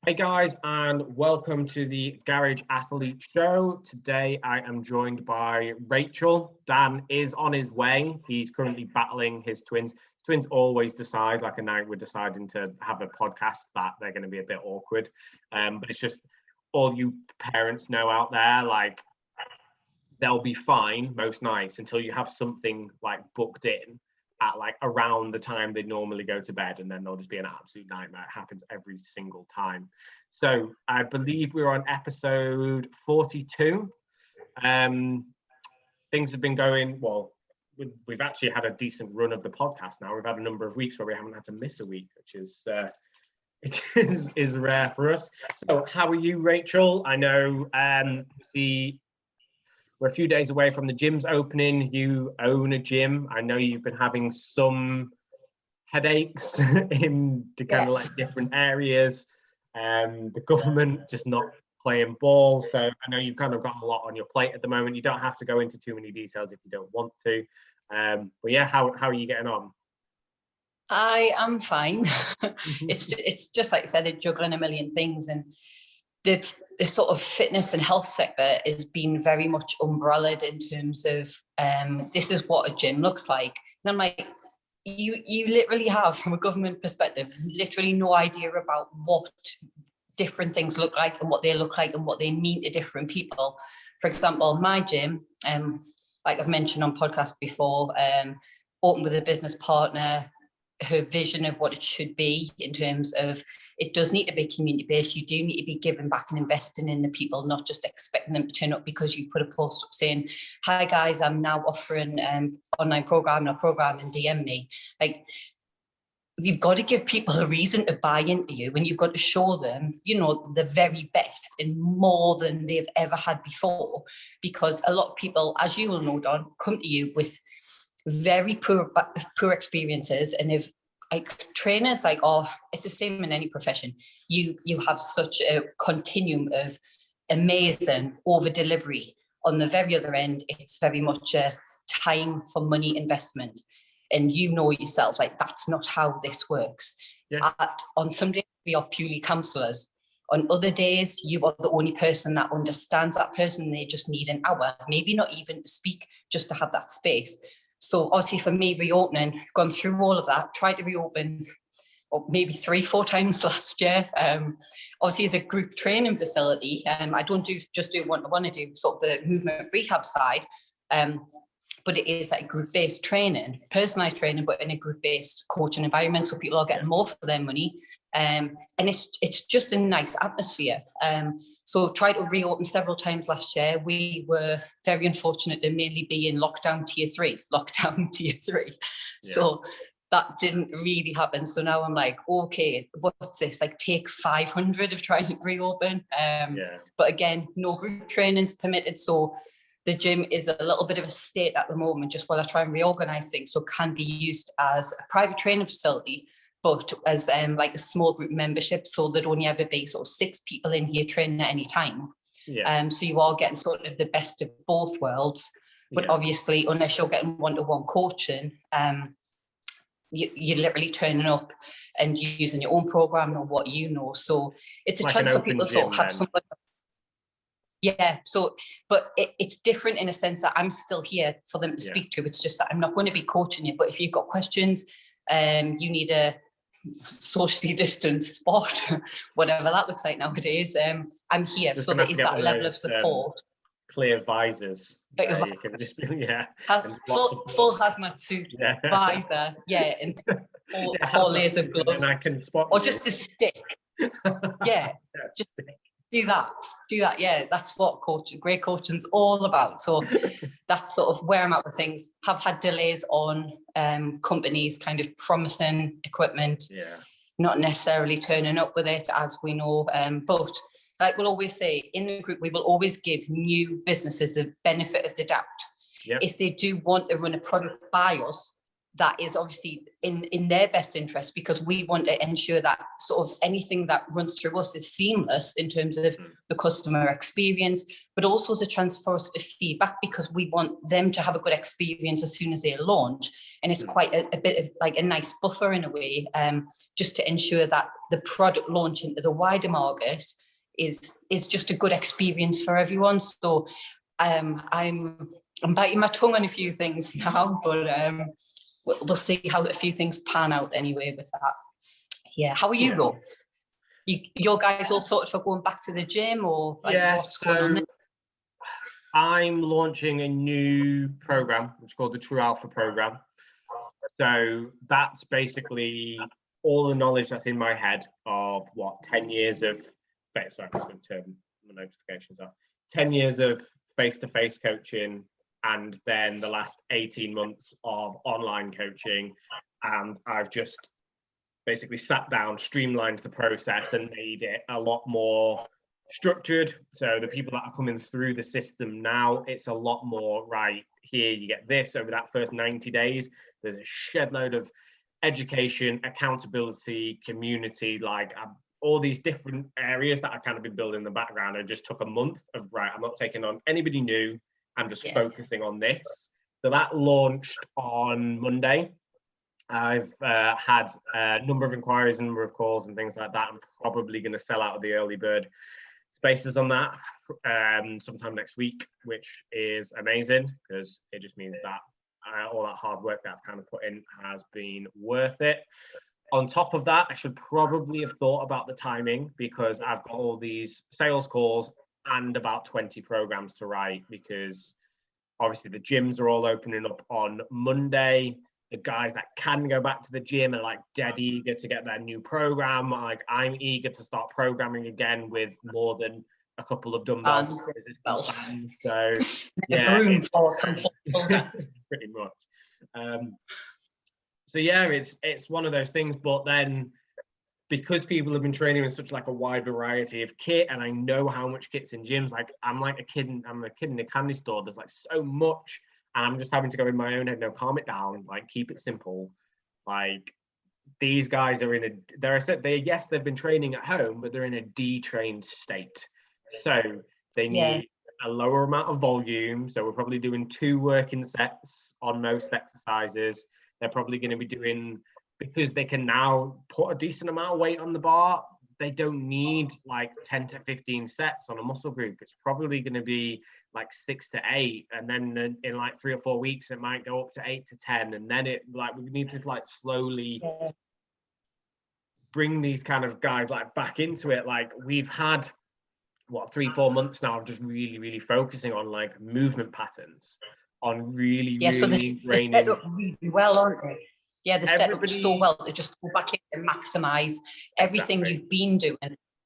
Hey guys, and welcome to the Garage Athlete Show. Today I am joined by Rachel. Dan is on his way. He's currently battling his twins. Twins always decide, like a night we're deciding to have a podcast, that they're going to be a bit awkward. But it's just all you parents know out there, like they'll be fine most nights until you have something like booked in at like around the time they normally go to bed, and then they'll just be an absolute nightmare. It happens every single time. So I believe we're on episode 42. Things have been going well. We've actually had a decent run of the podcast now. We've had a number of weeks where we haven't had to miss a week, which is is rare for us. So how are you, Rachel? I know we're a few days away from the gym's opening. You own a gym. I know you've been having some headaches in kind of like different areas. The government just not playing ball. So I know you've kind of got a lot on your plate at the moment. You don't have to go into too many details if you don't want to. But yeah, how are you getting on? I am fine. It's just like I said, they're juggling a million things, and the sort of fitness and health sector is being very much umbrellaed in terms of this is what a gym looks like. And I'm like, you literally have, from a government perspective, literally no idea about what different things look like and what they look like and what they mean to different people. For example, my gym, like I've mentioned on podcasts before, opened with a business partner. Her vision of what it should be in terms of it does need to be community-based. You do need to be giving back and investing in the people, not just expecting them to turn up because you put a post up saying, hi guys, I'm now offering online program and DM me. Like, you've got to give people a reason to buy into you, and you've got to show them, you know, the very best and more than they've ever had before. Because a lot of people, as you will know, Don, come to you with very poor experiences, and if like trainers, like, oh, it's the same in any profession. You have such a continuum of amazing over delivery. On the very other end, it's very much a time for money investment, and you know yourself, like, that's not how this works. Yeah. On some days we are purely counsellors. On other days, you are the only person that understands that person. They just need an hour, maybe not even to speak, just to have that space. So obviously for me, reopening, gone through all of that, tried to reopen maybe 3-4 times last year. Obviously as a group training facility, I don't just do one-to-one, I do sort of the movement rehab side, but it is like group-based training, personalised training, but in a group-based coaching environment, so people are getting more for their money. And it's just a nice atmosphere. So tried to reopen several times last year. We were very unfortunate to mainly be in lockdown tier 3. Yeah. So that didn't really happen. So now I'm like, okay, what's this? Like, take 500 of trying to reopen. But again, no group trainings permitted. So the gym is a little bit of a state at the moment, just while I try and reorganize things, so it can be used as a private training facility, but as like a small group membership, so there'd only ever be sort of 6 people in here training at any time. So you are getting sort of the best of both worlds, but obviously, unless you're getting one-to-one coaching, you're literally turning up and using your own program or what you know. So it's a like chance for people to sort of have somebody. Yeah, so, but it's different in a sense that I'm still here for them to speak to. It's just that I'm not going to be coaching you, but if you've got questions, you need a socially distanced spot, whatever that looks like nowadays, I'm here. So there is that level of support. Clear visors. You can just be, full hazmat suit, visor, and 4 layers of gloves. And I can spot or you. Just a stick. Just do that. Yeah, that's what great coaching's all about. So that's sort of where I'm at with things. Have had delays on companies kind of promising equipment, not necessarily turning up with it, as we know. But like we'll always say, in the group, we will always give new businesses the benefit of the doubt. If they do want to run a product by us, that is obviously in their best interest, because we want to ensure that sort of anything that runs through us is seamless in terms of the customer experience, but also to transfer us to feedback, because we want them to have a good experience as soon as they launch. And it's quite a bit of like a nice buffer in a way, just to ensure that the product launch into the wider market is just a good experience for everyone. So I'm biting my tongue on a few things now, but we'll see how a few things pan out anyway with that. Yeah. How are you, though? Your guys all sorted for going back to the gym, or like what's going on there? I'm launching a new program, which is called the True Alpha program. So that's basically all the knowledge that's in my head of 10 years of, sorry, I'm just going to turn the notifications off. 10 years of face-to-face coaching, and then the last 18 months of online coaching. And I've just basically sat down, streamlined the process, and made it a lot more structured. So the people that are coming through the system now, it's a lot more, right, here you get this over that first 90 days. There's a shed load of education, accountability, community, like all these different areas that I kind of been building in the background. It just took a month of, right, I'm not taking on anybody new. I'm just focusing on this. So that launched on Monday. I've had a number of inquiries, a number of calls and things like that. I'm probably going to sell out of the early bird spaces on that sometime next week, which is amazing, because it just means that all that hard work that I've kind of put in has been worth it. On top of that, I should probably have thought about the timing, because I've got all these sales calls and about 20 programs to write, because obviously the gyms are all opening up on Monday. The guys that can go back to the gym are like dead eager to get their new program. Like, I'm eager to start programming again with more than a couple of dumbbells. So yeah, pretty much. So yeah, it's one of those things. But then, because people have been training in such like a wide variety of kit, and I know how much kit's in gyms, like I'm a kid in a candy store. There's like so much, and I'm just having to go in my own head. No, calm it down. Like, keep it simple. Like, these guys are they've been training at home, but they're in a detrained state. So they need a lower amount of volume. So we're probably doing 2 working sets on most exercises. They're probably going to be doing, because they can now put a decent amount of weight on the bar, they don't need like 10 to 15 sets on a muscle group. It's probably going to be like 6 to 8. And then in like 3 or 4 weeks, it might go up to 8 to 10. And then we need to like slowly bring these kind of guys like back into it. Like, we've had 3-4 months now of just really, really focusing on like movement patterns, on really ingraining. Set up really well, aren't they? Yeah, they're set up so well to just go back in and maximize everything you've been doing.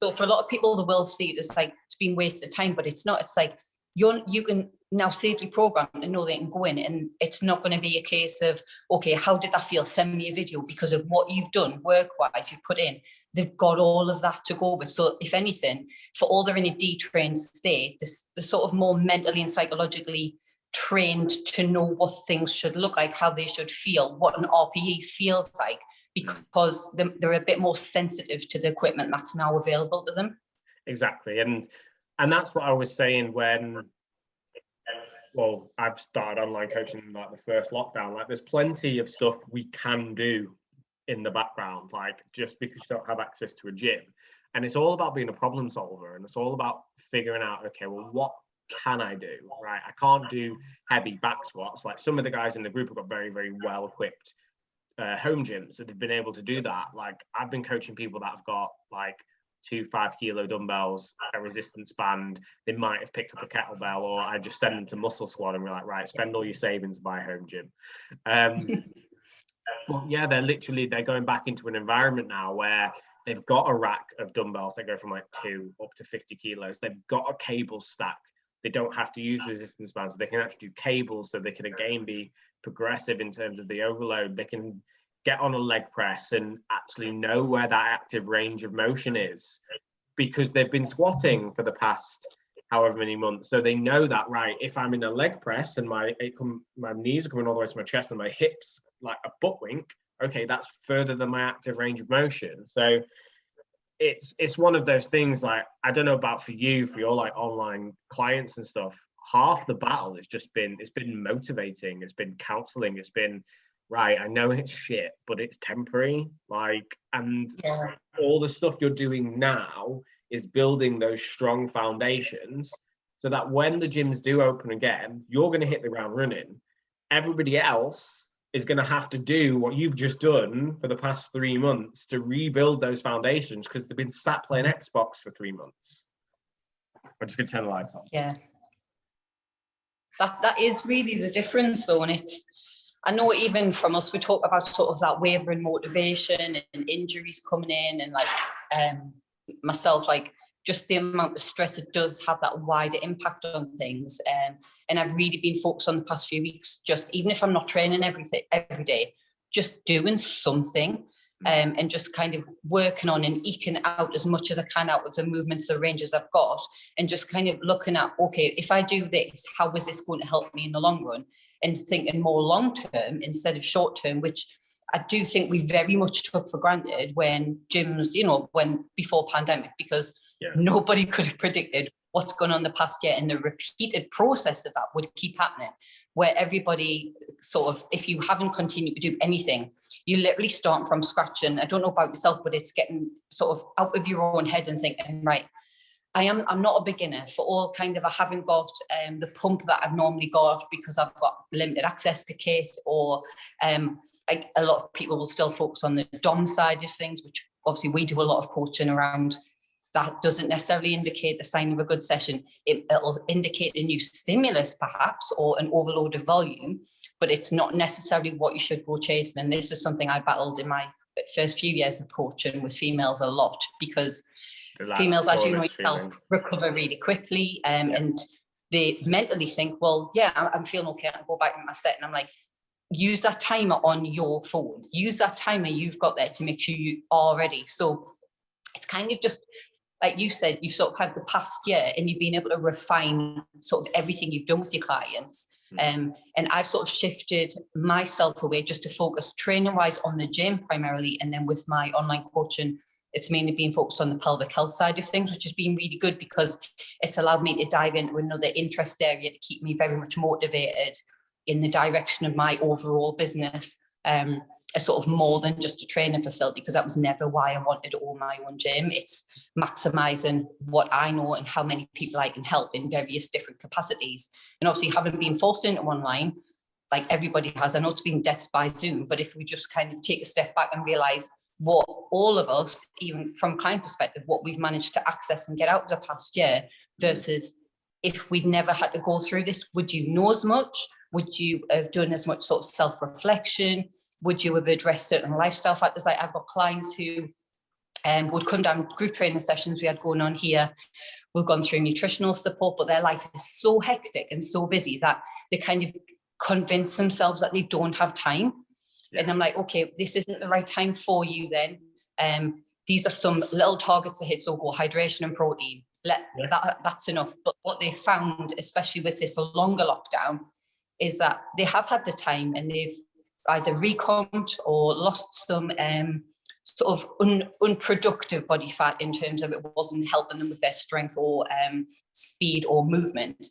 So for a lot of people, they will see it as like it's been wasted time, but it's not. It's like you can now safely program and know they can go in, and it's not going to be a case of, okay, how did that feel? Send me a video, because of what you've done work-wise, you've put in. They've got all of that to go with. So if anything, for all they're in a detrained state, they're sort of more mentally and psychologically trained to know what things should look like, how they should feel, what an RPE feels like, because they're a bit more sensitive to the equipment that's now available to them. Exactly. And that's what I was saying when, I've started online coaching like the first lockdown. Like, there's plenty of stuff we can do in the background, like, just because you don't have access to a gym. And it's all about being a problem solver, and it's all about figuring out, okay, well, what can I do? Right, I can't do heavy back squats. Like, some of the guys in the group have got very, very well equipped home gyms, so they've been able to do that. Like, I've been coaching people that have got like 2 5-kilo dumbbells, a resistance band. They might have picked up a kettlebell, or I just send them to Muscle Squad and we're like, right, spend all your savings, buy a home gym. But yeah, they're going back into an environment now where they've got a rack of dumbbells that go from like 2 up to 50 kilos. They've got a cable stack. They don't have to use resistance bands. They can actually do cables, so they can again be progressive in terms of the overload. They can get on a leg press and actually know where that active range of motion is, because they've been squatting for the past however many months. So they know that, right, if I'm in a leg press and my knees are coming all the way to my chest and my hips like a butt wink, okay, that's further than my active range of motion. So it's one of those things, like, I don't know about for you, for your like online clients and stuff, half the battle has just been, it's been motivating, it's been counseling, it's been, right, I know it's shit, but it's temporary, like, and all the stuff you're doing now is building those strong foundations so that when the gyms do open again, you're going to hit the ground running. Everybody else is going to have to do what you've just done for the past 3 months to rebuild those foundations, because they've been sat playing Xbox for 3 months. I'm just going to turn the lights on. Yeah. That is really the difference, though. And it's, I know even from us, we talk about sort of that wavering motivation and injuries coming in, and like myself, like just the amount of stress it does have that wider impact on things. And I've really been focused on the past few weeks, just even if I'm not training every day, just doing something. And just kind of working on and eking out as much as I can out of the movements or ranges I've got, and just kind of looking at, okay, if I do this, how is this going to help me in the long run? And thinking more long term instead of short term, which I do think we very much took for granted when gyms, you know, when before pandemic, because nobody could have predicted what's gone on the past year, and the repeated process of that would keep happening, where everybody sort of, if you haven't continued to do anything, you literally start from scratch. And I don't know about yourself, but it's getting sort of out of your own head and thinking, right, I'm not a beginner for all kind of, I haven't got the pump that I've normally got because I've got limited access to kit, or like a lot of people will still focus on the DOM side of things, which obviously we do a lot of coaching around. That doesn't necessarily indicate the sign of a good session. It'll indicate a new stimulus perhaps, or an overload of volume, but it's not necessarily what you should go chasing. And this is something I battled in my first few years of coaching with females a lot, because females, as you know yourself, recover really quickly, and they mentally think, well, yeah, I'm feeling okay, I'll go back in my set. And I'm like, use that timer on your phone. Use that timer you've got there to make sure you are ready. So it's kind of just, like you said, you've sort of had the past year and you've been able to refine sort of everything you've done with your clients. And I've sort of shifted myself away just to focus training-wise on the gym primarily. And then with my online coaching, it's mainly been focused on the pelvic health side of things, which has been really good because it's allowed me to dive into another interest area to keep me very much motivated in the direction of my overall business. A sort of more than just a training facility, because that was never why I wanted to own my own gym. It's maximizing what I know and how many people I can help in various different capacities. And obviously, having been forced into online, like everybody has, I know it's been death by Zoom, but if we just kind of take a step back and realize what all of us, even from a client perspective, what we've managed to access and get out of the past year versus if we'd never had to go through this, would you know as much? Would you have done as much sort of self-reflection? Would you have addressed certain lifestyle factors? Like I've got clients who would come down group training sessions we had going on here. We've gone through nutritional support, but their life is so hectic and so busy that they kind of convince themselves that they don't have time. And I'm like, okay, this isn't the right time for you then. These are some little targets to hit, so go hydration and protein. That's enough. But what they found, especially with this longer lockdown, is that they have had the time and they've either recombed or lost some sort of unproductive body fat in terms of it wasn't helping them with their strength or speed or movement,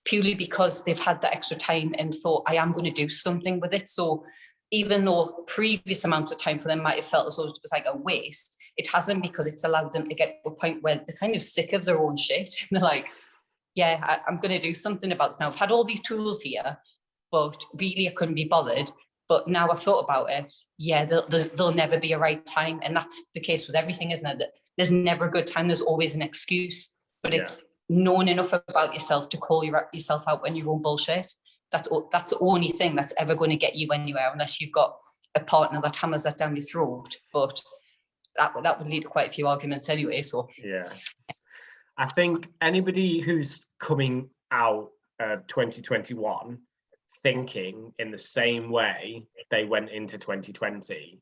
purely because they've had that extra time and thought, I am going to do something with it. So even though previous amounts of time for them might have felt as though it was like a waste, it hasn't, because it's allowed them to get to a point where they're kind of sick of their own shit. And they're like, yeah, I'm going to do something about this now. I've had all these tools here, but really I couldn't be bothered. But now I thought about it, yeah, there'll never be a right time. And that's the case with everything, isn't it? That there's never a good time. There's always an excuse. But it's knowing enough about yourself to call yourself out when you're on bullshit. That's the only thing that's ever going to get you anywhere, unless you've got a partner that hammers that down your throat. But that would lead to quite a few arguments anyway. So yeah, I think anybody who's coming out 2021 thinking in the same way they went into 2020,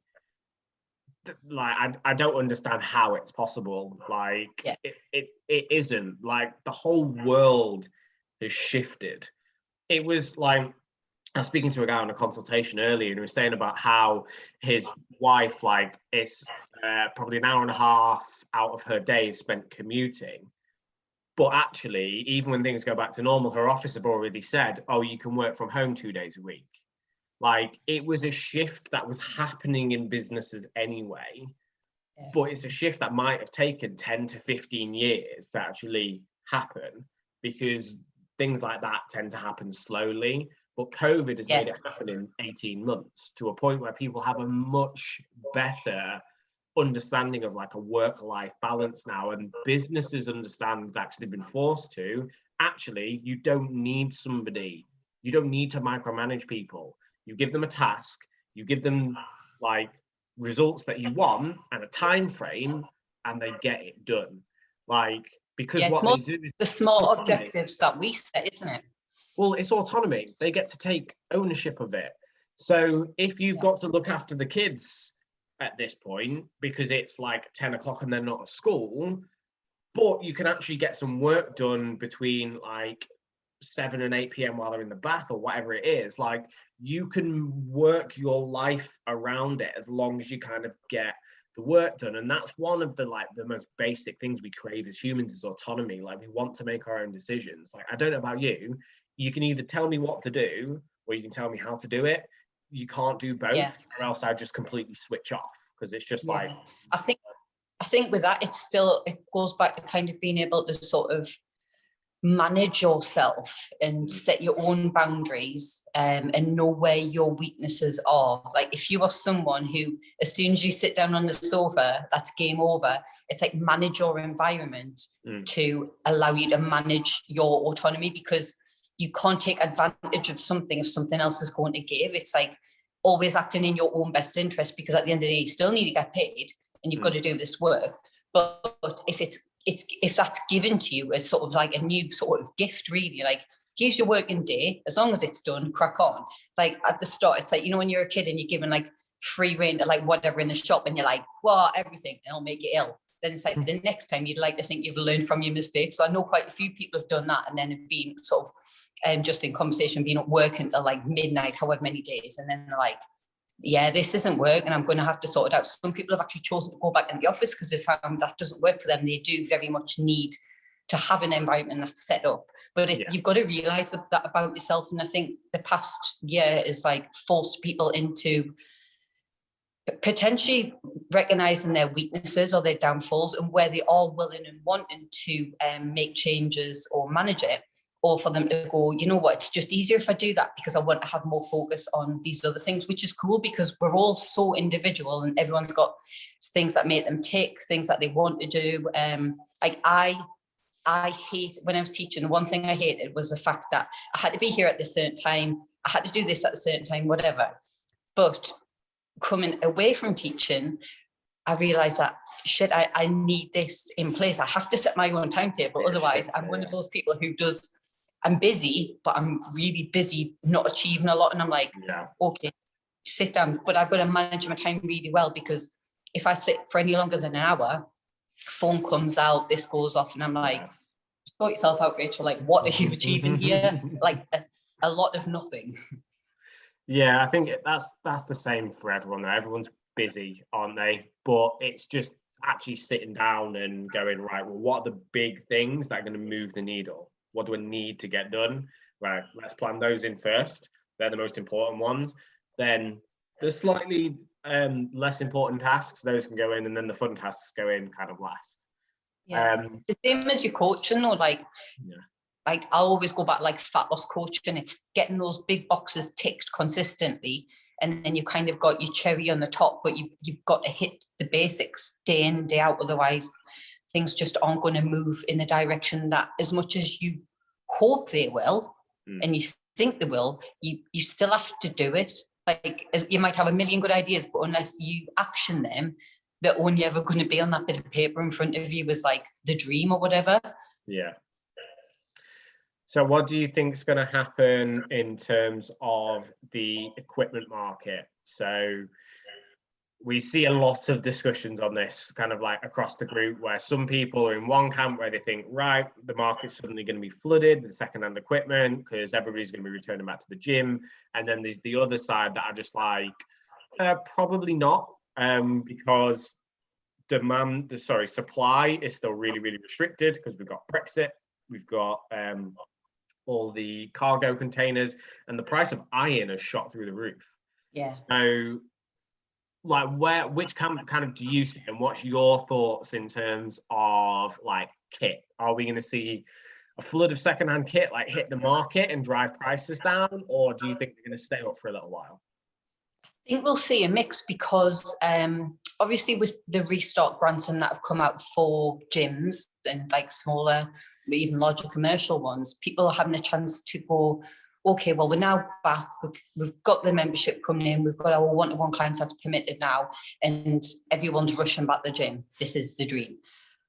like I don't understand how it's possible. Like it isn't. Like the whole world has shifted. It was like I was speaking to a guy on a consultation earlier, and he was saying about how his wife, like, it's probably an hour and a half out of her day is spent commuting. But actually, even when things go back to normal, her office have already said, oh, you can work from home 2 days a week. Like, it was a shift that was happening in businesses anyway, but it's a shift that might have taken 10 to 15 years to actually happen, because things like that tend to happen slowly. But COVID has made it happen in 18 months to a point where people have a much better understanding of like a work-life balance now, and businesses understand that they've been forced to. Actually, you don't need somebody, you don't need to micromanage people. You give them a task, you give them like results that you want and a time frame, and they get it done. Like, because it's what more they do is the small objectives that we set, isn't it? Well, it's autonomy. They get to take ownership of it. So if you've got to look after the kids at this point, because it's like 10 o'clock and they're not at school, but you can actually get some work done between like 7 and 8 p.m. while they're in the bath or whatever it is, like, you can work your life around it as long as you kind of get the work done. And that's one of the like the most basic things we crave as humans, is autonomy. Like, we want to make our own decisions. Like, I don't know about you, you can either tell me what to do or you can tell me how to do it. You can't do both, or else I just completely switch off, because it's just like, I think with that, it goes back to kind of being able to sort of manage yourself and set your own boundaries, and know where your weaknesses are. Like, if you are someone who, as soon as you sit down on the sofa, that's game over. It's like, manage your environment to allow you to manage your autonomy, because you can't take advantage of something if something else is going to give. It's like always acting in your own best interest, because at the end of the day, you still need to get paid and you've got to do this work. But if that's given to you as sort of like a new sort of gift, really, like, here's your working day, as long as it's done, crack on. Like, at the start, it's like, you know, when you're a kid and you're given like free rein to like whatever in the shop, and you're like, well, everything, and I'll make it ill. Then it's like the next time you'd like to think you've learned from your mistakes. So I know quite a few people have done that, and then have been sort of just in conversation, being at work until like midnight, however many days, and then they're like, yeah, this isn't working, I'm going to have to sort it out. Some people have actually chosen to go back in the office because they found that doesn't work for them. They do very much need to have an environment that's set up. But you've got to realise that about yourself. And I think the past year is like forced people into potentially recognising their weaknesses or their downfalls, and where they are willing and wanting to make changes or manage it. Or for them to go, you know what, it's just easier if I do that, because I want to have more focus on these other things, which is cool, because we're all so individual and everyone's got things that make them tick, things that they want to do. Like, I hate, when I was teaching, the one thing I hated was the fact that I had to be here at the certain time, I had to do this at a certain time, whatever. But coming away from teaching, I realised that, shit, I need this in place. I have to set my own timetable. Otherwise, I'm one of those people who does, I'm busy, but I'm really busy not achieving a lot. And I'm like, okay, sit down. But I've got to manage my time really well, because if I sit for any longer than an hour, phone comes out, this goes off, and I'm like, sort yourself out, Rachel. Like, what are you achieving here? Like, a lot of nothing. Yeah, I think that's the same for everyone though. Everyone's busy, aren't they? But it's just actually sitting down and going, right, well, what are the big things that are going to move the needle? What do I need to get done? Right, let's plan those in first. They're the most important ones. Then the slightly less important tasks, those can go in, and then the fun tasks go in kind of last. The same as your coaching, though. Like I always go back, like fat loss coaching. It's getting those big boxes ticked consistently, and then you kind of got your cherry on the top. But you've got to hit the basics day in, day out. Otherwise, things just aren't going to move in the direction that, as much as you hope they will, and you think they will, you still have to do it. Like, you might have a million good ideas, but unless you action them, they're only ever going to be on that bit of paper in front of you as like the dream or whatever. Yeah. So what do you think is going to happen in terms of the equipment market? So we see a lot of discussions on this kind of like across the group, where some people are in one camp where they think, right, the market's suddenly going to be flooded with secondhand equipment because everybody's going to be returning back to the gym. And then there's the other side that are just like, probably not, because supply is still really, really restricted because we've got Brexit, we've got all the cargo containers, and the price of iron has shot through the roof. Yeah. So, like, which camp kind of do you see, and what's your thoughts in terms of like kit? Are we going to see a flood of secondhand kit like hit the market and drive prices down, or do you think they're going to stay up for a little while? I think we'll see a mix because obviously with the restart grants and that have come out for gyms and like smaller, even larger commercial ones, people are having a chance to go, okay, well, we're now back. We've got the membership coming in. We've got our one-to-one clients that's permitted now, and everyone's rushing back the gym. This is the dream.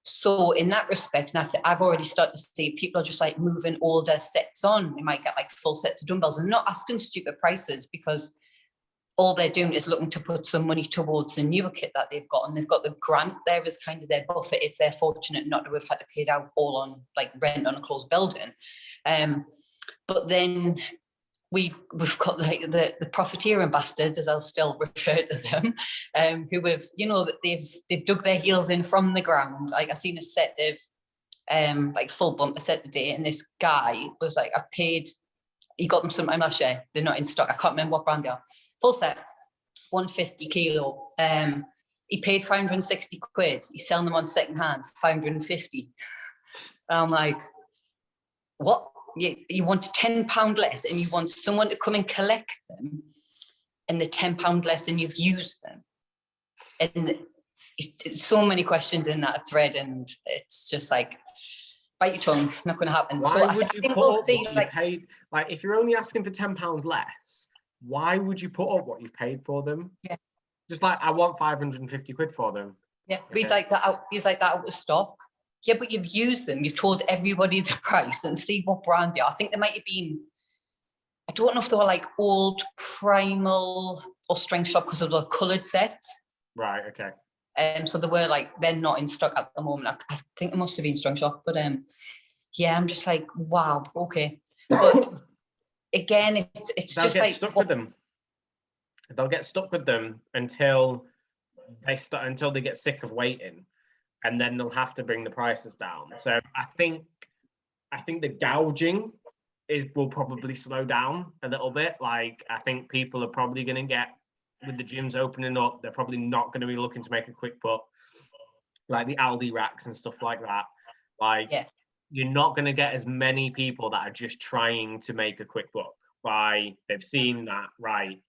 So in that respect, and I've already started to see people are just like moving all their sets on. They might get like full sets of dumbbells and not asking stupid prices, because all they're doing is looking to put some money towards the newer kit that they've got, and they've got the grant there as kind of their buffer if they're fortunate not to have had to pay it out all on like rent on a closed building. But then we've got like the profiteering bastards, as I'll still refer to them, who have, you know, they've dug their heels in from the ground. Like I seen a set of like full bumper set today, and this guy was like, I've paid. He got them sometime last year. They're not in stock. I can't remember what brand they are. Full set, 150 kilo. He paid 560 quid. He's selling them on second hand, 550. I'm like, what? You want £10 less, and you want someone to come and collect them, and the £10 less, and you've used them. And it's so many questions in that thread, and it's just like, bite your tongue, not going to happen. Why so would you put we'll up see, what you paid? Like, if you're only asking for £10 less, why would you put up what you've paid for them? Yeah. Just like, I want 550 quid for them. Yeah, okay. But he's like that out of stock. Yeah, but you've used them. You've told everybody the price and see what brand they are. I think they might have been, I don't know if they were like old Primal or Strength Shop because of the coloured sets. Right, okay. So they were like, they're not in stock at the moment. I think it must have been Strength Shop, but yeah, I'm just like, wow, okay. But again, it's They'll just get like stuck with them. They'll get stuck with them until they get sick of waiting, and then they'll have to bring the prices down. So I think the gouging will probably slow down a little bit. Like, I think people are probably going to get, with the gyms opening up, they're probably not going to be looking to make a quick buck, like the Aldi racks and stuff like that. Like, yeah. You're not going to get as many people that are just trying to make a quick buck. They've seen that, right?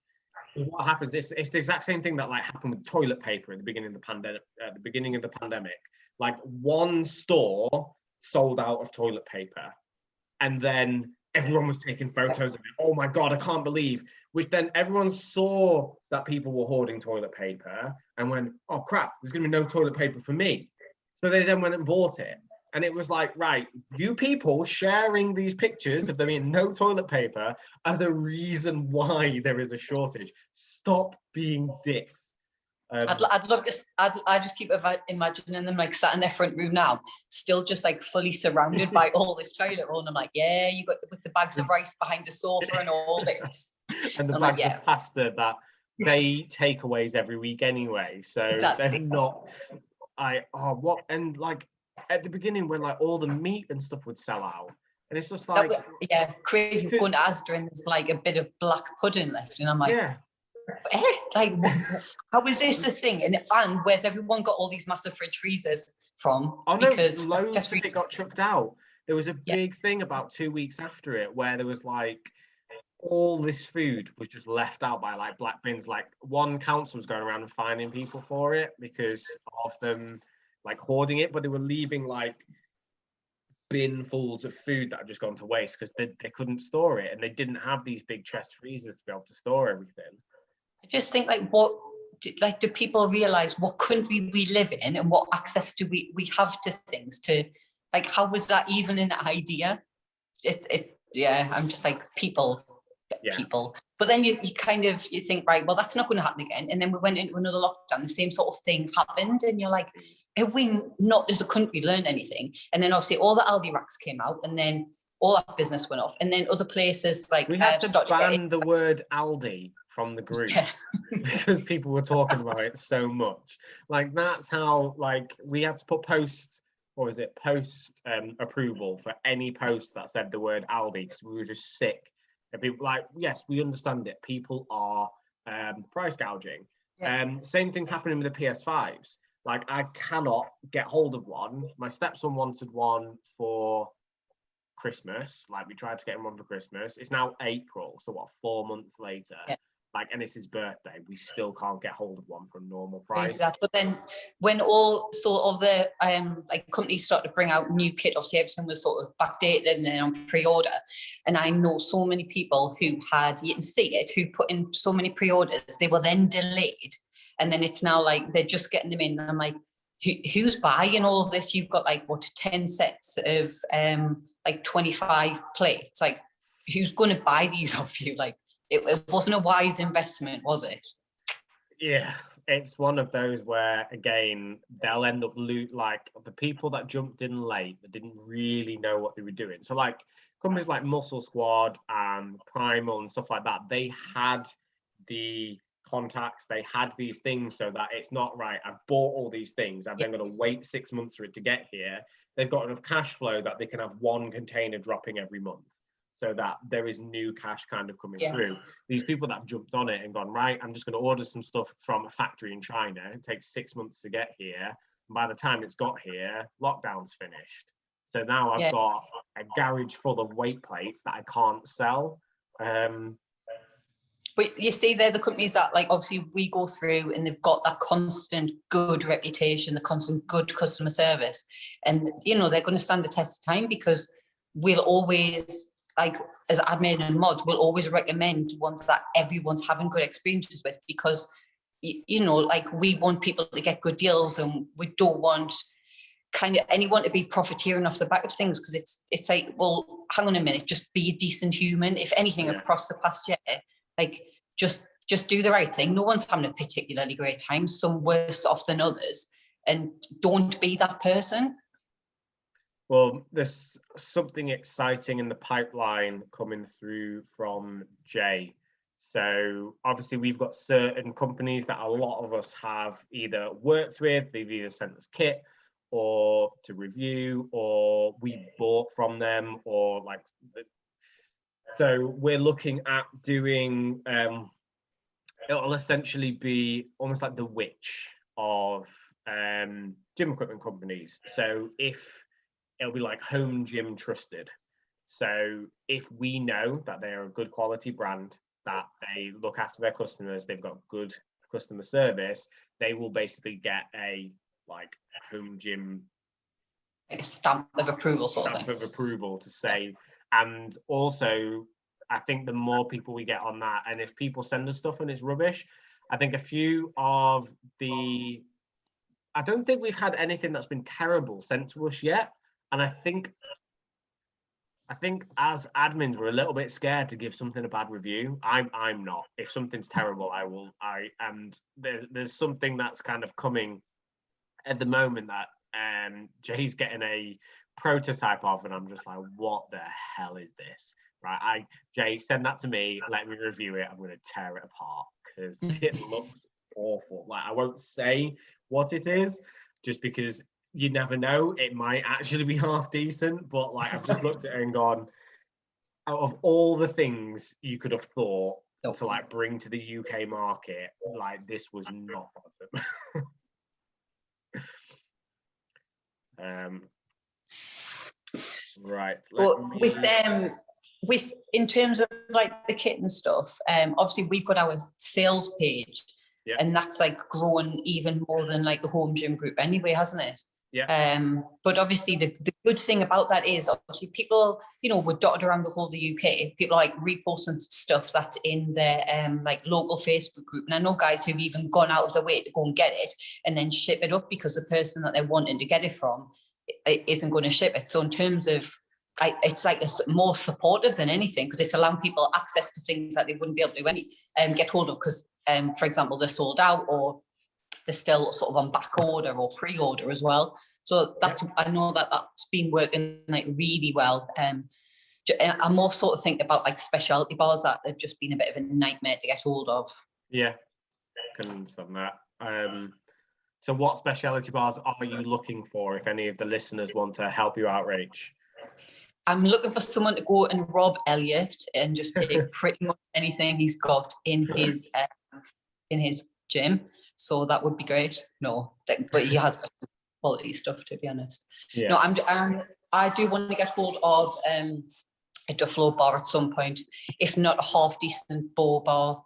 What happens? It's the exact same thing that like happened with toilet paper at the beginning of the pandemic. Like, one store sold out of toilet paper, and then everyone was taking photos of it. Oh my God, I can't believe. Which then everyone saw that people were hoarding toilet paper and went, oh crap, there's going to be no toilet paper for me. So they then went and bought it. And it was like, right, you people sharing these pictures of there being no toilet paper are the reason why there is a shortage. Stop being dicks. I'd love to. I just keep imagining them like sat in their front room now, still just like fully surrounded by all this toilet roll. And I'm like, yeah, you got with the bags of rice behind the sofa and all this, and the bags of pasta that they takeaways every week anyway. So exactly. They're not. And like at the beginning when like all the meat and stuff would sell out, and it's just like crazy going to Asda and there's like a bit of black pudding left, and I'm like, yeah. Like, how is this a thing? And where's everyone got all these massive fridge freezers from? Oh no, because loads of it got chucked out. There was a big thing about 2 weeks after it where there was like all this food was just left out by like black bins. Like one council was going around and fining people for it because of them like hoarding it, but they were leaving like binfuls of food that had just gone to waste because they couldn't store it, and they didn't have these big chest freezers to be able to store everything. I just think do people realize what country we live in and what access do we have to things? To like, how was that even an idea? I'm just like, people people. But then you think, right, well, that's not going to happen again. And then we went into another lockdown, the same sort of thing happened. And you're like, have we not as a country learned anything? And then obviously all the Aldi racks came out, and then all that business went off. And then other places like... We had to ban the word Aldi from the group because people were talking about it so much. Like, that's how, like, we had to put post approval for any post that said the word Aldi, because we were just sick. And people, like, yes, we understand it. People are price gouging. Same thing's happening with the PS5s. Like, I cannot get hold of one. My stepson wanted one for Christmas. Like, we tried to get him one for Christmas. It's now April, so what, 4 months later? Like, and it's his birthday. We still can't get hold of one for a normal price. But then when all sort of the like companies started to bring out new kit, obviously everything was sort of backdated and then on pre-order. And I know so many people who had, you can see it, who put in so many pre-orders, they were then delayed. And then it's now like they're just getting them in. And I'm like, who's buying all of this? You've got like, what, 10 sets of like 25 plates. Like, who's going to buy these off you? Like, it wasn't a wise investment, was it? Yeah, it's one of those where, again, they'll end up like the people that jumped in late that didn't really know what they were doing. So like companies like Muscle Squad and Primal and stuff like that, they had the contacts, they had these things, so that it's not right, I've bought all these things, I'm then going to wait 6 months for it to get here. They've got enough cash flow that they can have one container dropping every month, so that there is new cash kind of coming through. These people that have jumped on it and gone, right, I'm just going to order some stuff from a factory in China. It takes 6 months to get here. And by the time it's got here, lockdown's finished. So now I've got a garage full of weight plates that I can't sell. But you see, they're the companies that, like, obviously we go through and they've got that constant good reputation, the constant good customer service. And, you know, they're going to stand the test of time, because we'll always... like, as admin and mods, we'll always recommend ones that everyone's having good experiences with, because, you know, like, we want people to get good deals, and we don't want kind of anyone to be profiteering off the back of things, because it's like, well, hang on a minute, just be a decent human. If anything, across the past year, like, just do the right thing. No one's having a particularly great time, some worse off than others, and don't be that person. Well, there's something exciting in the pipeline coming through from Jay. So obviously we've got certain companies that a lot of us have either worked with, they've either sent us kit or to review, or we bought from them, or like, so we're looking at doing, it'll essentially be almost like the witch of gym equipment companies. So it'll be like home gym trusted. So if we know that they're a good quality brand, that they look after their customers, they've got good customer service, they will basically get a like home gym, like a stamp of approval sort of thing. Stamp of approval to say. And also, I think the more people we get on that, and if people send us stuff and it's rubbish, I think a few of the, I don't think we've had anything that's been terrible sent to us yet. And I think as admins, we're a little bit scared to give something a bad review. I'm not. If something's terrible, and there's something that's kind of coming at the moment that Jay's getting a prototype of, and I'm just like, what the hell is this? Right, Jay, send that to me, let me review it. I'm going to tear it apart because it looks awful. Like, I won't say what it is, just because you never know, it might actually be half decent. But like, I've just looked at it and gone, out of all the things you could have thought to like bring to the UK market, like, this was not one of them. Right. With in terms of like the kit and stuff, obviously we've got our sales page, and that's like grown even more than like the home gym group anyway, hasn't it? But obviously the good thing about that is, obviously, people, you know, we're dotted around the whole of the UK. People like reposting stuff that's in their like local Facebook group, and I know guys who've even gone out of their way to go and get it and then ship it up because the person that they're wanting to get it from isn't going to ship it. So in terms of it's like more supportive than anything, because it's allowing people access to things that they wouldn't be able to get hold of, because for example, they're sold out, or they're still sort of on back order or pre-order as well. So that's, I know that that's been working like really well. I'm more sort of thinking about like specialty bars that have just been a bit of a nightmare to get hold of. Yeah, I can understand that. So what specialty bars are you looking for, if any of the listeners want to help you out, Rach? I'm looking for someone to go and rob Elliot and just take pretty much anything he's got in his gym. So that would be great. No, but he has got quality stuff, to be honest. Yeah. No, I do want to get hold of a Duflo bar at some point, if not a half decent bow bar.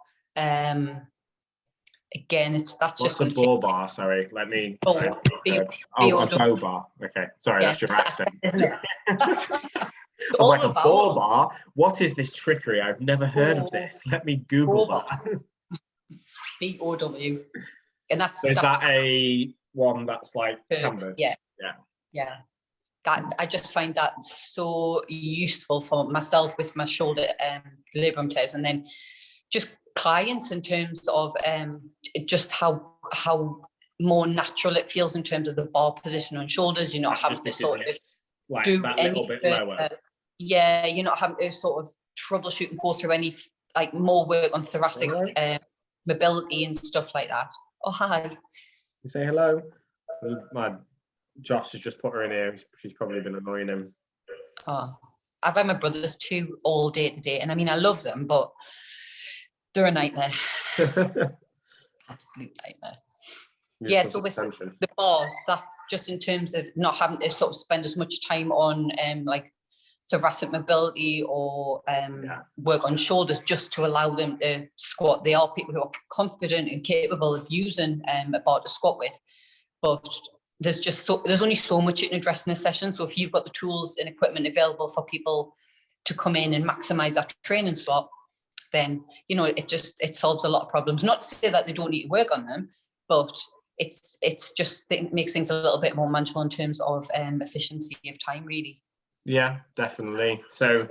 Again, that's What's just the bow bar? Sorry, let me. A bow bar. Okay, sorry, that's your accent, isn't it? I'm like, a bow bar? What is this trickery? I've never heard of this. Let me Google that. BOW. And that's, so is that a one that's like canvas? Yeah. That, I just find that so useful for myself with my shoulder labrum tears, and then just clients in terms of just how more natural it feels in terms of the bar position on shoulders. You're not having to sort of like do that any little bit lower. Yeah, you're not having to sort of troubleshoot and go through any like more work on thoracic mobility and stuff like that. Oh, hi. You say hello. My Josh has just put her in here. She's probably been annoying him. Oh, I've had my brothers too all day today, and I mean I love them, but they're a nightmare. Absolute nightmare. Yeah, so with the bars, that just in terms of not having to sort of spend as much time on like thoracic mobility or work on shoulders, just to allow them to squat. They are people who are confident and capable of using a bar to squat with, but there's only so much you can address in a session. So if you've got the tools and equipment available for people to come in and maximize that training slot, then it solves a lot of problems. Not to say that they don't need to work on them, but it makes things a little bit more manageable in terms of efficiency of time, really. Yeah, definitely. So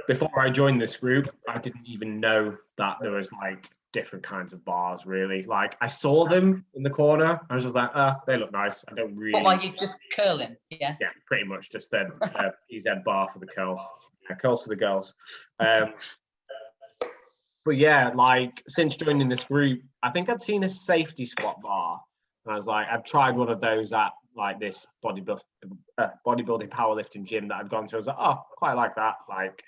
before I joined this group, I didn't even know that there was like different kinds of bars, really. Like I saw them in the corner. I was just like, they look nice. I don't really. What, are you just curling? Yeah. Yeah, pretty much just then EZ bar for the curls. Yeah, curls for the girls. But yeah, like since joining this group, I think I'd seen a safety squat bar. And I was like, I've tried one of those at like this bodybuilding powerlifting gym that I'd gone to. I was like, oh, quite like that. Like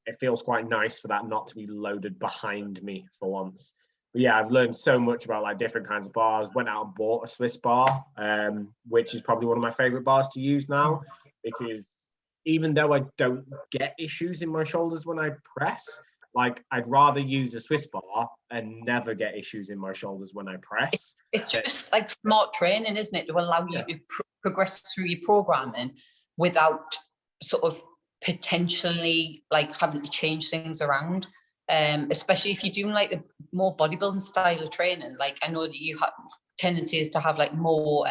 it feels quite nice for that not to be loaded behind me for once. But yeah, I've learned so much about like different kinds of bars. Went out and bought a Swiss bar, which is probably one of my favorite bars to use now, because even though I don't get issues in my shoulders when I press, like I'd rather use a Swiss bar and never get issues in my shoulders when I press. It's just like smart training, isn't it, to allow you to progress through your programming without sort of potentially like having to change things around. Especially if you're doing like the more bodybuilding style of training. Like I know that you have tendencies to have like more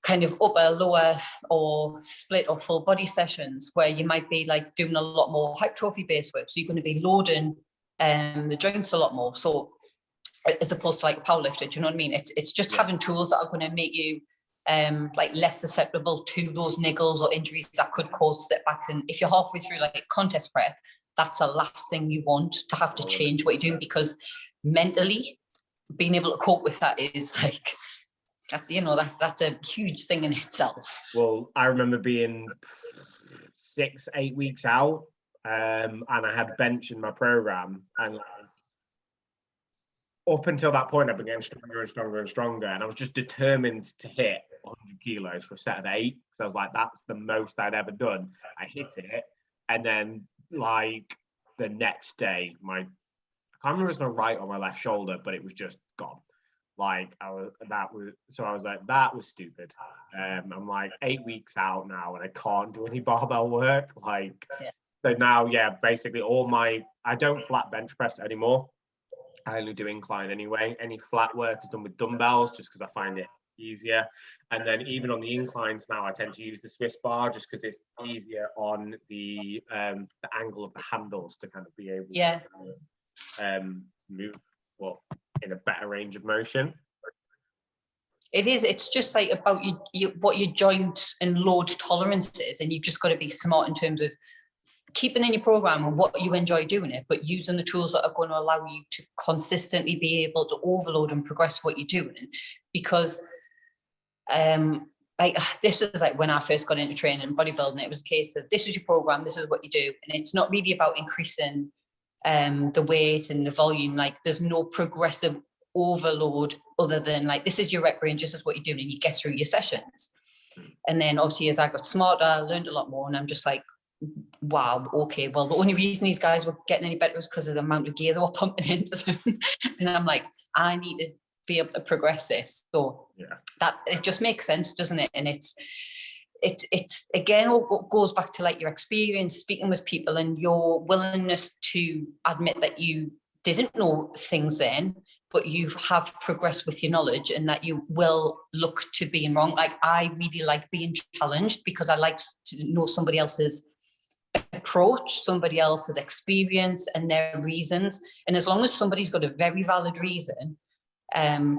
kind of upper, lower, or split or full body sessions where you might be like doing a lot more hypertrophy based work. So you're going to be loading the joints a lot more. So as opposed to like a powerlifter, do you know what I mean? It's just having tools that are going to make you like less susceptible to those niggles or injuries that could cause setbacks. And if you're halfway through like contest prep, that's the last thing you want to have to change what you're doing, because mentally being able to cope with that is like, that's a huge thing in itself. Well, I remember being 6-8 weeks out, and I had bench in my program, and up until that point, I've been getting stronger and stronger and stronger, and I was just determined to hit 100 kilos for a set of 8. So I was like, that's the most I'd ever done. I hit it, and then like the next day, I can't remember if it was my right or my left shoulder, but it was just gone. Like I was like, that was stupid. I'm like 8 weeks out now and I can't do any barbell work. So now, basically I don't flat bench press anymore. I only do incline anyway. Any flat work is done with dumbbells just because I find it easier. And then even on the inclines now, I tend to use the Swiss bar just because it's easier on the angle of the handles to kind of be able to move in a better range of motion. It is. It's just like about what your joint and load tolerance is, and you've just got to be smart in terms of keeping in your program and what you enjoy doing it, but using the tools that are going to allow you to consistently be able to overload and progress what you're doing. Because like this was like when I first got into training and bodybuilding, it was a case of this is your program, this is what you do, and it's not really about increasing the weight and the volume. Like there's no progressive overload other than like this is your rep range, this is what you're doing, and you get through your sessions. And then obviously as I got smarter, I learned a lot more, and I'm just like, wow, okay, well the only reason these guys were getting any better was because of the amount of gear they were pumping into them. And I'm like, I need to be able to progress this. So that it just makes sense, doesn't it? And it's again what goes back to like your experience speaking with people and your willingness to admit that you didn't know things then, but you have progressed with your knowledge, and that you will look to being wrong. Like I really like being challenged because I like to know somebody else's approach, somebody else's experience and their reasons. And as long as somebody's got a very valid reason,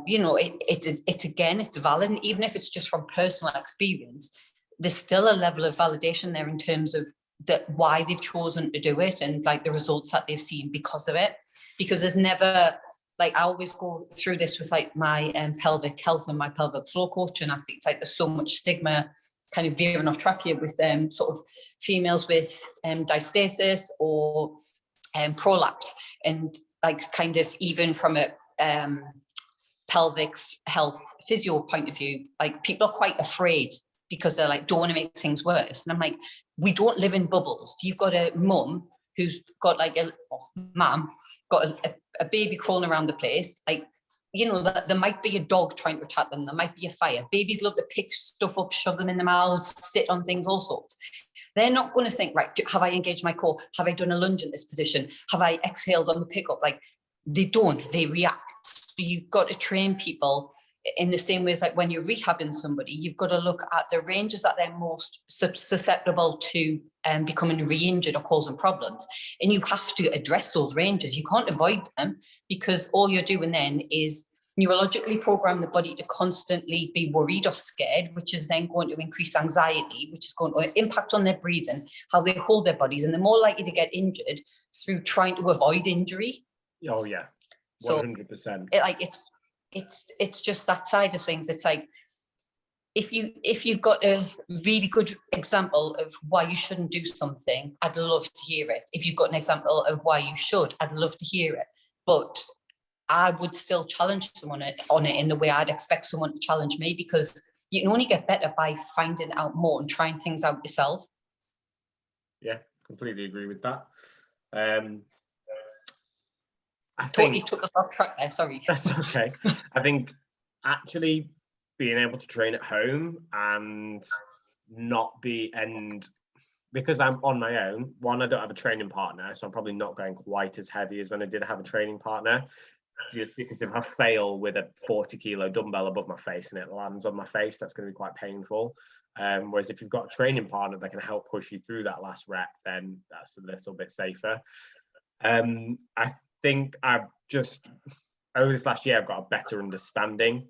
you know, it's again, it's valid. And even if it's just from personal experience, there's still a level of validation there in terms of that why they've chosen to do it and like the results that they've seen because of it. Because there's never, like I always go through this with like my pelvic health and my pelvic flow coach, and I think it's like there's so much stigma kind of veering off track here with sort of females with diastasis or prolapse, and like kind of even from a pelvic health physio point of view, like people are quite afraid because they're like, don't want to make things worse. And I'm like, we don't live in bubbles. You've got a mum who's got like a baby crawling around the place. Like, you know, that there might be a dog trying to attack them. There might be a fire. Babies love to pick stuff up, shove them in their mouths, sit on things, all sorts. They're not going to think, right, have I engaged my core? Have I done a lunge in this position? Have I exhaled on the pickup? Like, they don't, they react. So you've got to train people in the same way as like when you're rehabbing somebody, you've got to look at the ranges that they're most susceptible to becoming re-injured or causing problems. And you have to address those ranges. You can't avoid them, because all you're doing then is neurologically program the body to constantly be worried or scared, which is then going to increase anxiety, which is going to impact on their breathing, how they hold their bodies, and they're more likely to get injured through trying to avoid injury. Oh yeah, 100%. So it's just that side of things. It's like if you've got a really good example of why you shouldn't do something, I'd love to hear it. If you've got an example of why you should, I'd love to hear it. But I would still challenge someone on it in the way I'd expect someone to challenge me, because you can only get better by finding out more and trying things out yourself. Yeah, completely agree with that. I totally think, took us off track there, sorry. That's okay. I think actually being able to train at home and because I'm on my own, one, I don't have a training partner, so I'm probably not going quite as heavy as when I did have a training partner, just because if I fail with a 40-kilo dumbbell above my face and it lands on my face, that's going to be quite painful. Whereas if you've got a training partner that can help push you through that last rep, then that's a little bit safer. I think I've just, over this last year, I've got a better understanding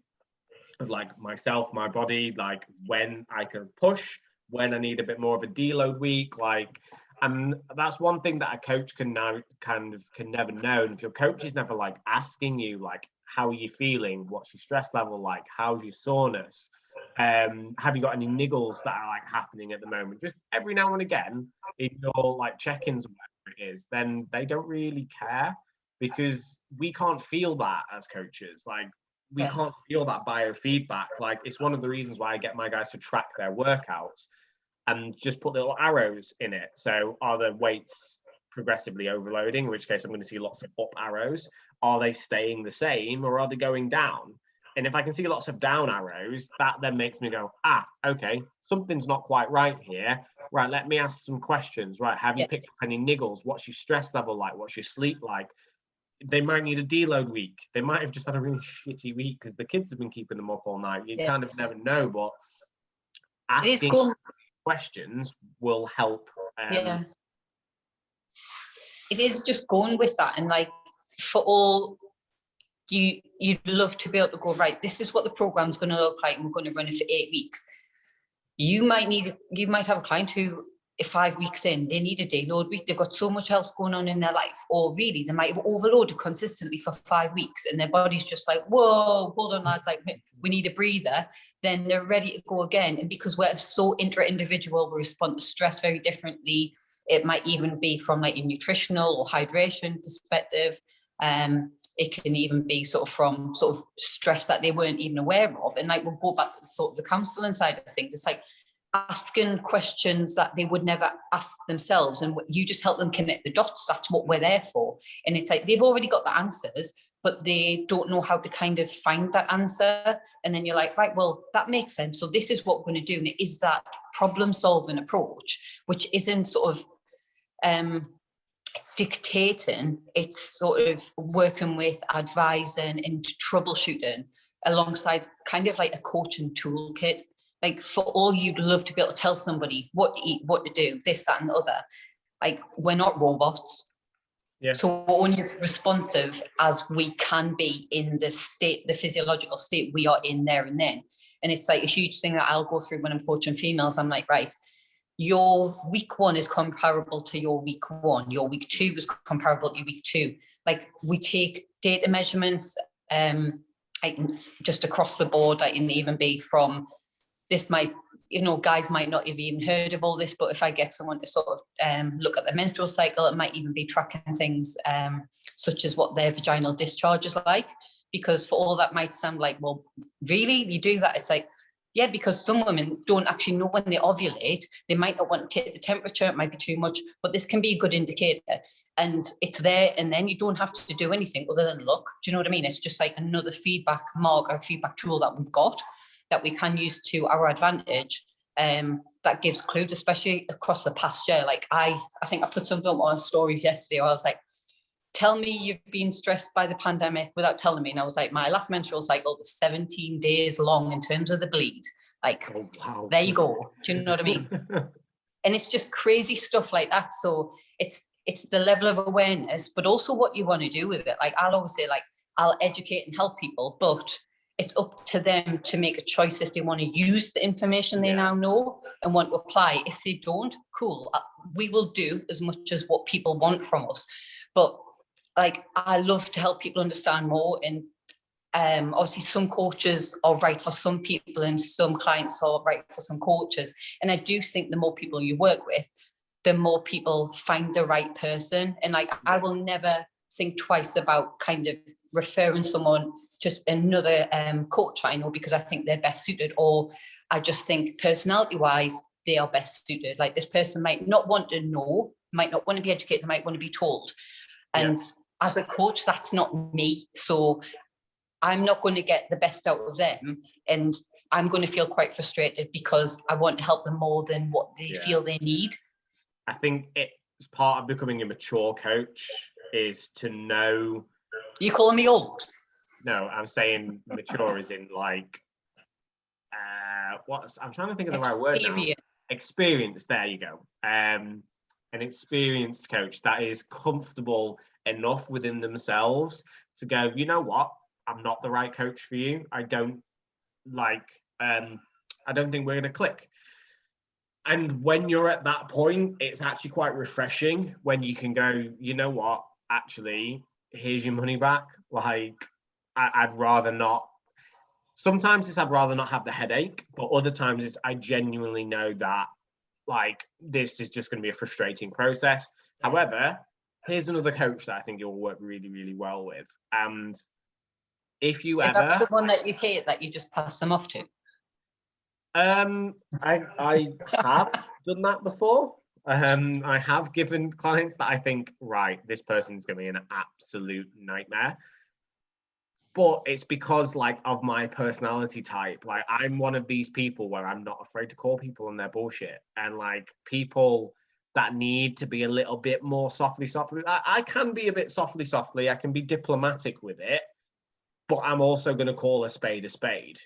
of like myself, my body, like when I can push, when I need a bit more of a deload week, like, and that's one thing that a coach can now can never know. And if your coach is never like asking you like, how are you feeling? What's your stress level like? How's your soreness? Have you got any niggles that are like happening at the moment? Just every now and again in your like check-ins, whatever it is, then they don't really care, because we can't feel that as coaches. Like, we can't feel that biofeedback. Like, it's one of the reasons why I get my guys to track their workouts and just put little arrows in it. So are the weights progressively overloading, in which case I'm going to see lots of up arrows? Are they staying the same, or are they going down? And if I can see lots of down arrows, that then makes me go, okay, something's not quite right here. Right, let me ask some questions. Right, have you picked up any niggles? What's your stress level like? What's your sleep like? they might need a deload week. They might have just had a really shitty week because the kids have been keeping them up all night. You kind of never know, but asking questions will help. It is just going with that, and like for all you'd love to be able to go, right, this is what the program's going to look like, and we're going to run it for 8 weeks. You might have a client who, if 5 weeks in, they need a deload week. They've got so much else going on in their life, or really they might have overloaded consistently for 5 weeks, and their body's just like, whoa, hold on, lads, like we need a breather. Then they're ready to go again. And because we're so intra-individual, we respond to stress very differently. It might even be from like a nutritional or hydration perspective. It can even be sort of stress that they weren't even aware of. And like, we'll go back to sort of the counselling side of things. It's like asking questions that they would never ask themselves, and you just help them connect the dots. That's what we're there for. And it's like they've already got the answers, but they don't know how to kind of find that answer. And then you're like, right, well, that makes sense. So this is what we're going to do. And it is that problem-solving approach, which isn't sort of dictating. It's sort of working with, advising and troubleshooting alongside kind of like a coaching toolkit. Like for all, you'd love to be able to tell somebody what to eat, what to do, this, that and the other. Like, we're not robots. Yeah. So we're only as responsive as we can be in the state, the physiological state we are in there and then. And it's like a huge thing that I'll go through when I'm coaching females. I'm like, right, your week 1 is comparable to your week 1. Your week 2 is comparable to your week 2. Like, we take data measurements just across the board. I can even be from, this might, guys might not have even heard of all this, but if I get someone to sort of look at the menstrual cycle, it might even be tracking things such as what their vaginal discharge is like. Because for all that might sound like, well, really, you do that? It's like, yeah, because some women don't actually know when they ovulate. They might not want to take the temperature. It might be too much, but this can be a good indicator. And it's there, and then you don't have to do anything other than look. Do you know what I mean? It's just like another feedback marker, feedback tool that we've got that we can use to our advantage. That gives clues, especially across the past year. Like I think I put something up on stories yesterday where I was like, tell me you've been stressed by the pandemic without telling me. And I was like, my last menstrual cycle was 17 days long in terms of the bleed. Like, oh, wow. There you go. Do you know what I mean? And it's just crazy stuff like that. So it's the level of awareness, but also what you want to do with it. Like, I'll always say, like, I'll educate and help people, but it's up to them to make a choice if they want to use the information they now know and want to apply. If they don't, cool. We will do as much as what people want from us. But like, I love to help people understand more. And obviously some coaches are right for some people and some clients are right for some coaches. And I do think the more people you work with, the more people find the right person. And like, I will never think twice about kind of referring someone just another coach I know because I think they're best suited, or I just think personality wise they are best suited. Like, this person might not want to know, might not want to be educated, might want to be told. And as a coach, that's not me. So I'm not going to get the best out of them, and I'm going to feel quite frustrated because I want to help them more than what they feel they need. I think it's part of becoming a mature coach is to know. You calling me old? No, I'm saying mature is in like, I'm trying to think of the right word now. Experience, there you go. An experienced coach that is comfortable enough within themselves to go, you know what, I'm not the right coach for you. I don't think we're going to click. And when you're at that point, it's actually quite refreshing when you can go, you know what, actually, here's your money back. Like, I'd rather not. Sometimes it's I'd rather not have the headache, but other times it's I genuinely know that like this is just going to be a frustrating process. However, here's another coach that I think you'll work really, really well with. And if you ever, that's the one that you hate that you just pass them off to. I have done that before. I have given clients that I think, right, this person's going to be an absolute nightmare. But it's because like of my personality type. Like, I'm one of these people where I'm not afraid to call people on their bullshit. And like, people that need to be a little bit more softly. I can be a bit softly. I can be diplomatic with it, but I'm also going to call a spade a spade.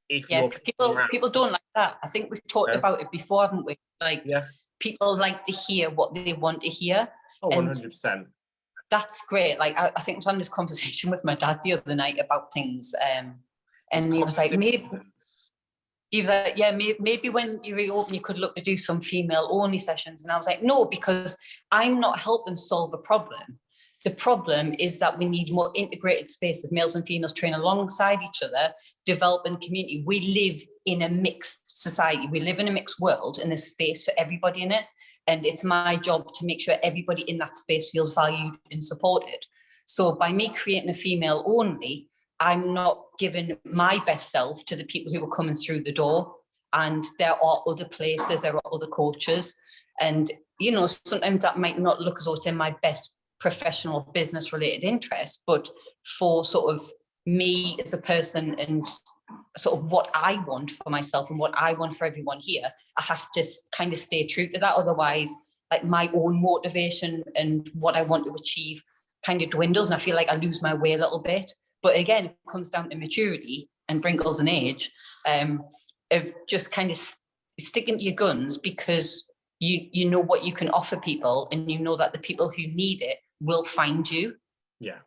If Yeah, you're people don't like that. I think we've talked about it before, haven't we? Like, people like to hear what they want to hear. Oh, 100%. That's great. Like, I think I was having this conversation with my dad the other night about things, and he was like, yeah, maybe when you reopen, you could look to do some female-only sessions. And I was like, no, because I'm not helping solve a problem. The problem is that we need more integrated spaces, males and females train alongside each other, developing community. We live in a mixed society. We live in a mixed world, and there's space for everybody in it. And it's my job to make sure everybody in that space feels valued and supported. So by me creating a female only, I'm not giving my best self to the people who are coming through the door. And there are other places, there are other coaches. And, you know, sometimes that might not look as though it's in my best professional business related interest, but for sort of me as a person and sort of what I want for myself and what I want for everyone here, I have to kind of stay true to that. Otherwise, like, my own motivation and what I want to achieve kind of dwindles, and I feel like I lose my way a little bit. But again, it comes down to maturity and wrinkles and age, of just kind of sticking to your guns, because you know what you can offer people, and you know that the people who need it will find you. Yeah.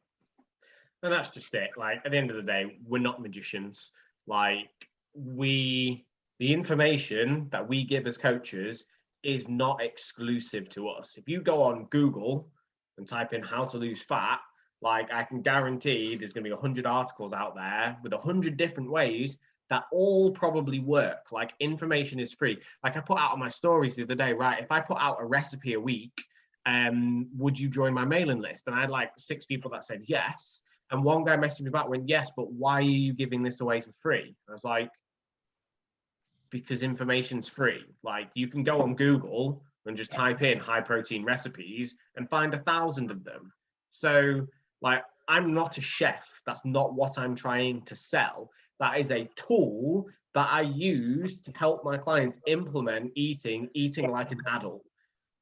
And that's just it. Like, at the end of the day, we're not magicians. Like, the information that we give as coaches is not exclusive to us. If you go on Google and type in how to lose fat, like, I can guarantee there's going to be 100 articles out there with 100 different ways that all probably work. Like, information is free. Like, I put out on my stories the other day, right? If I put out a recipe a week, would you join my mailing list? And I had like 6 people that said yes. And one guy messaged me back, went, yes, but why are you giving this away for free? I was like, because information's free. Like, you can go on Google and just type in high protein recipes and find 1,000 of them. So, like, I'm not a chef. That's not what I'm trying to sell. That is a tool that I use to help my clients implement eating like an adult.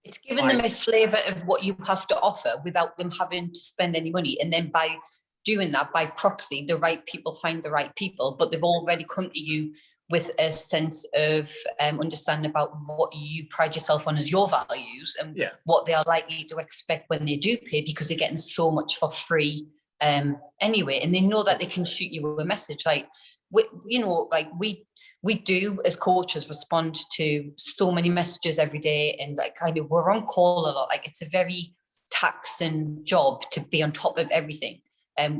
It's giving them a flavour of what you have to offer without them having to spend any money. And then by doing that, by proxy, the right people find the right people, but they've already come to you with a sense of understanding about what you pride yourself on as your values, and what they are likely to expect when they do pay, because they're getting so much for free anyway. And they know that they can shoot you a message. Like, we do as coaches respond to so many messages every day, and like, kind of, we're on call a lot. Like, it's a very taxing job to be on top of everything,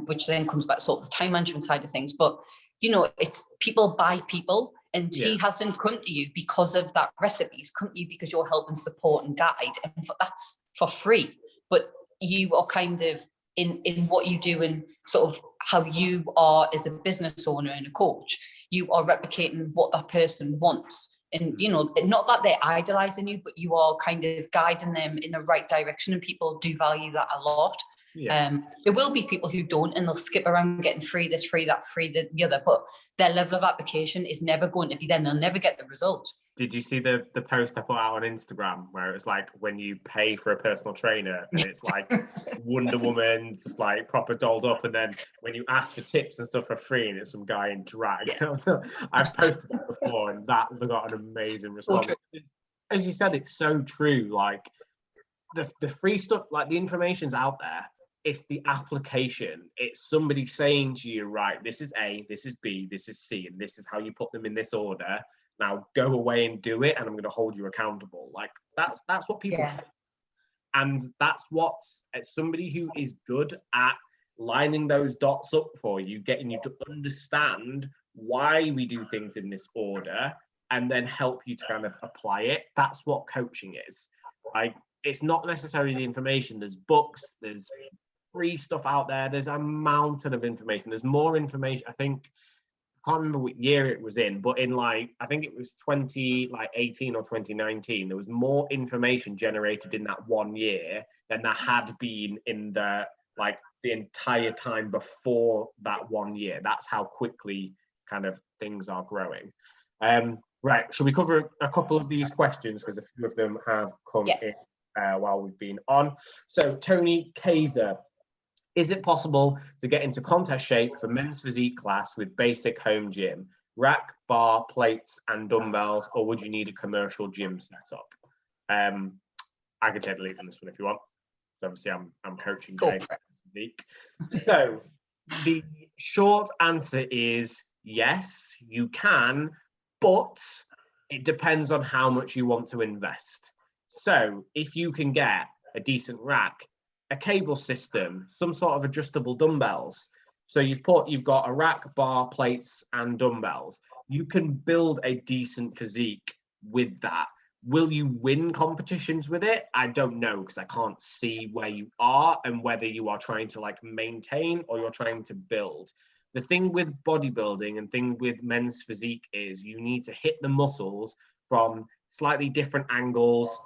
which then comes back sort of the time management side of things. But, you know, it's people buy people, and he hasn't come to you because of that recipe. He's come to you because you're helping support and guide, and that's for free. But you are kind of in what you do, and sort of how you are as a business owner and a coach, you are replicating what that person wants. And, you know, not that they're idolizing you, but you are kind of guiding them in the right direction, and people do value that a lot. There will be people who don't, and they'll skip around getting free this, free that, free the other, but their level of application is never going to be there, and they'll never get the result. Did you see the post I put out on Instagram where it was like, when you pay for a personal trainer, and it's like Wonder Woman just like proper dolled up, and then when you ask for tips and stuff for free, and it's some guy in drag? I've posted that before, and that got an amazing response. As you said, it's so true. Like, the free stuff, like, the information's out there. It's the application. It's somebody saying to you, right, this is A, this is B, this is C, and this is how you put them in this order. Now go away and do it, and I'm going to hold you accountable. Like, that's what people take. And that's what somebody who is good at lining those dots up for you, getting you to understand why we do things in this order, and then help you to kind of apply it. That's what coaching is. Like, it's not necessarily the information. There's books, there's free stuff out there. There's a mountain of information. There's more information. I think, I can't remember what year it was in, but in, like, I think it was 2018 or 2019, there was more information generated in that 1 year than there had been in the entire time before that 1 year. That's how quickly kind of things are growing. Right, shall we cover a couple of these questions, because a few of them have come in while we've been on. So Tony Kaiser, is it possible to get into contest shape for men's physique class with basic home gym, rack, bar, plates, and dumbbells, or would you need a commercial gym setup? I could take the lead on this one if you want. So obviously, I'm coaching physique. So the short answer is yes, you can, but it depends on how much you want to invest. So if you can get a decent rack, a cable system, some sort of adjustable dumbbells. So you've got a rack, bar, plates, and dumbbells. You can build a decent physique with that. Will you win competitions with it? I don't know, because I can't see where you are and whether you are trying to like maintain or you're trying to build. The thing with bodybuilding and thing with men's physique is you need to hit the muscles from slightly different angles,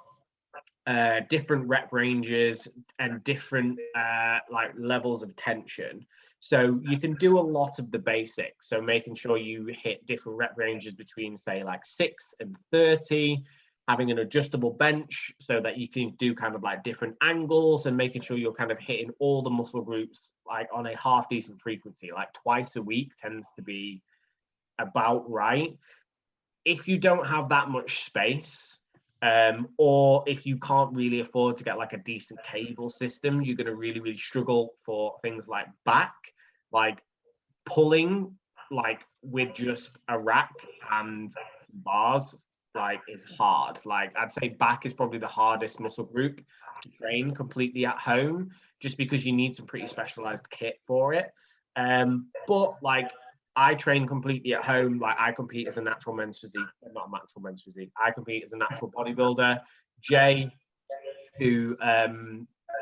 different rep ranges, and different like levels of tension. So you can do a lot of the basics. So making sure you hit different rep ranges between, say, like 6 and 30, having an adjustable bench so that you can do kind of like different angles, and making sure you're kind of hitting all the muscle groups like on a half decent frequency, like twice a week tends to be about right. If you don't have that much space, or if you can't really afford to get like a decent cable system, you're going to really struggle for things like back, like pulling like with just a rack and bars like is hard. Like I'd say back is probably the hardest muscle group to train completely at home, just because you need some pretty specialized kit for it. But like I train completely at home. Like I compete as a natural men's physique, not natural men's physique. I compete as a natural bodybuilder. Jay, who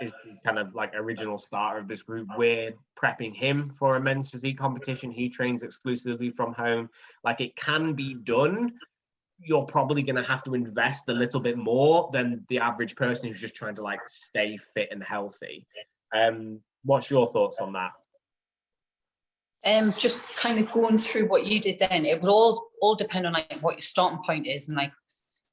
is kind of like original starter of this group, we're prepping him for a men's physique competition. He trains exclusively from home. Like it can be done. You're probably going to have to invest a little bit more than the average person who's just trying to like stay fit and healthy. What's your thoughts on that? Just kind of going through what you did then, it would all depend on like what your starting point is and like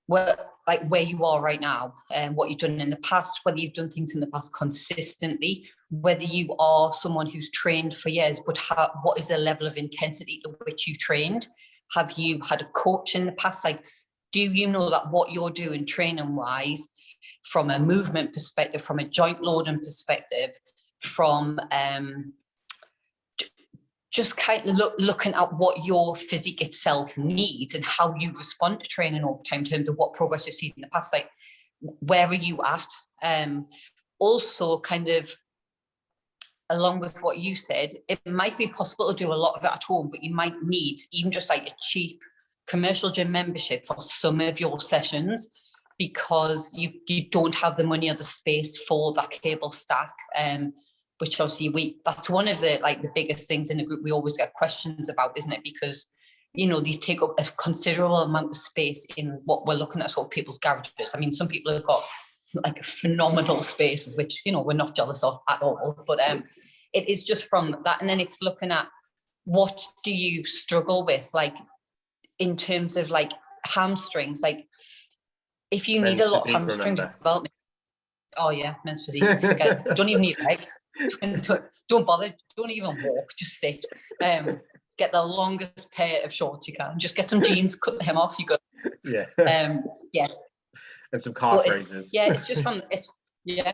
where you are right now and what you've done in the past, whether you've done things in the past consistently, whether you are someone who's trained for years, but what is the level of intensity to which you trained? Have you had a coach in the past? Like, do you know that what you're doing training wise, from a movement perspective, from a joint loading perspective, from just kind of looking at what your physique itself needs and how you respond to training over time in terms of what progress you've seen in the past, like where are you at? Also kind of along with what you said, it might be possible to do a lot of it at home, but you might need even just like a cheap commercial gym membership for some of your sessions, because you don't have the money or the space for that cable stack. Which obviously that's one of the biggest things in the group we always get questions about, isn't it? Because, you know, these take up a considerable amount of space in what we're looking at, sort of people's garages. I mean, some people have got like phenomenal spaces, which, you know, we're not jealous of at all. But it is just from that. And then it's looking at what do you struggle with, like in terms of like hamstrings, like if you need a lot of hamstring development. Oh yeah, men's physique. Forget it. You don't even need legs. Don't bother. Don't even walk. Just sit. Get the longest pair of shorts you can. Just get some jeans, cut the hem off. You go. Yeah. Yeah. And some calf raises. Yeah, it's just from it. Yeah.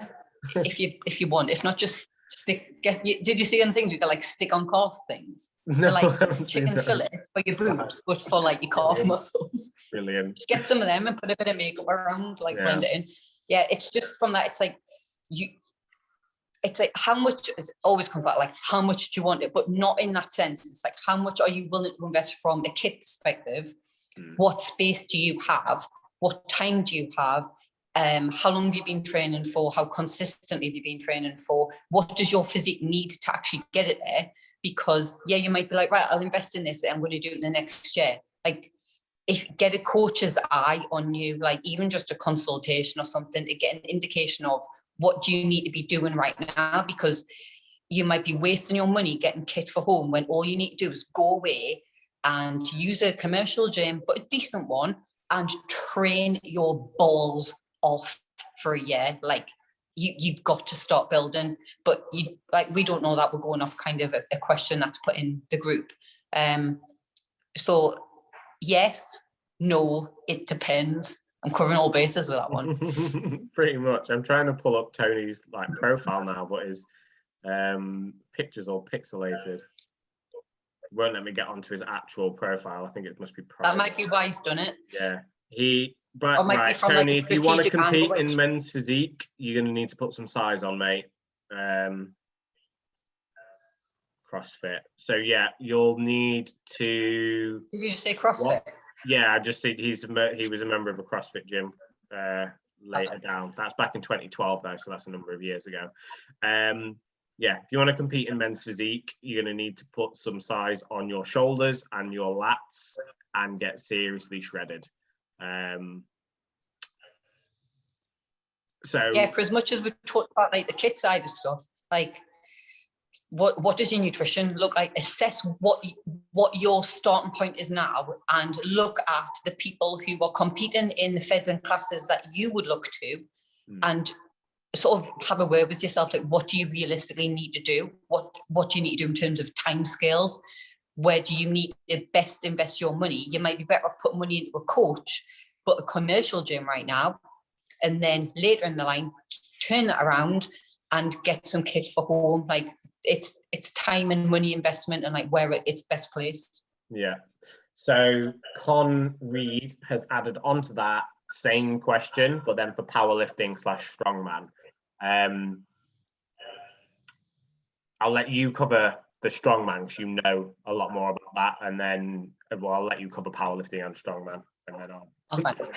If you want, if not, just stick. Did you see any things you got like stick on calf things? No, they're like chicken fillets for your boobs, but for like your calf muscles. Brilliant. Just get some of them and put a bit of makeup around, like blend it in. Yeah, it's just from that. It's like how much. It's always come back like how much do you want it, but not in that sense. It's like how much are you willing to invest from the kit perspective? What space do you have? What time do you have? How long have you been training for? How consistently have you been training for? What does your physique need to actually get it there? Because you might be like, right, I'll invest in this and I'm going to do it in the next year. Like, if get a coach's eye on you, like even just a consultation or something to get an indication of what do you need to be doing right now, because you might be wasting your money getting kit for home when all you need to do is go away and use a commercial gym, but a decent one, and train your balls off for a year, like you've got to start building. But we don't know that. We're going off kind of a question that's put in the group. So yes, no, it depends. I'm covering all bases with that one. Pretty much. I'm trying to pull up Tony's like profile now, but his picture's all pixelated. Won't let me get onto his actual profile. I think it must be private. That might be why he's done it. Yeah. But right, Tony, if you want to compete in men's physique, you're going to need to put some size on, mate. CrossFit. So yeah, you'll need to. Did you just say CrossFit? What? Yeah, I just think he was a member of a CrossFit gym later down. That's back in 2012 though, so that's a number of years ago. Yeah, if you want to compete in men's physique, you're going to need to put some size on your shoulders and your lats and get seriously shredded. So yeah, for as much as we talked about like the kit side of stuff, like what does your nutrition look like? Assess what your starting point is now, and look at the people who are competing in the feds and classes that you would look to, and sort of have a word with yourself, like what do you realistically need to do? What do you need to do in terms of time scales? Where do you need to best invest your money? You might be better off putting money into a coach, but a commercial gym right now, and then later in the line, turn that around and get some kit for home. Like it's time and money investment, and like where it's best placed. Yeah. So Con Reed has added onto that same question, but then for powerlifting / strongman. I'll let you cover the strongman because you know a lot more about that, and then I'll let you cover powerlifting and strongman, and then I'll. Oh, thanks.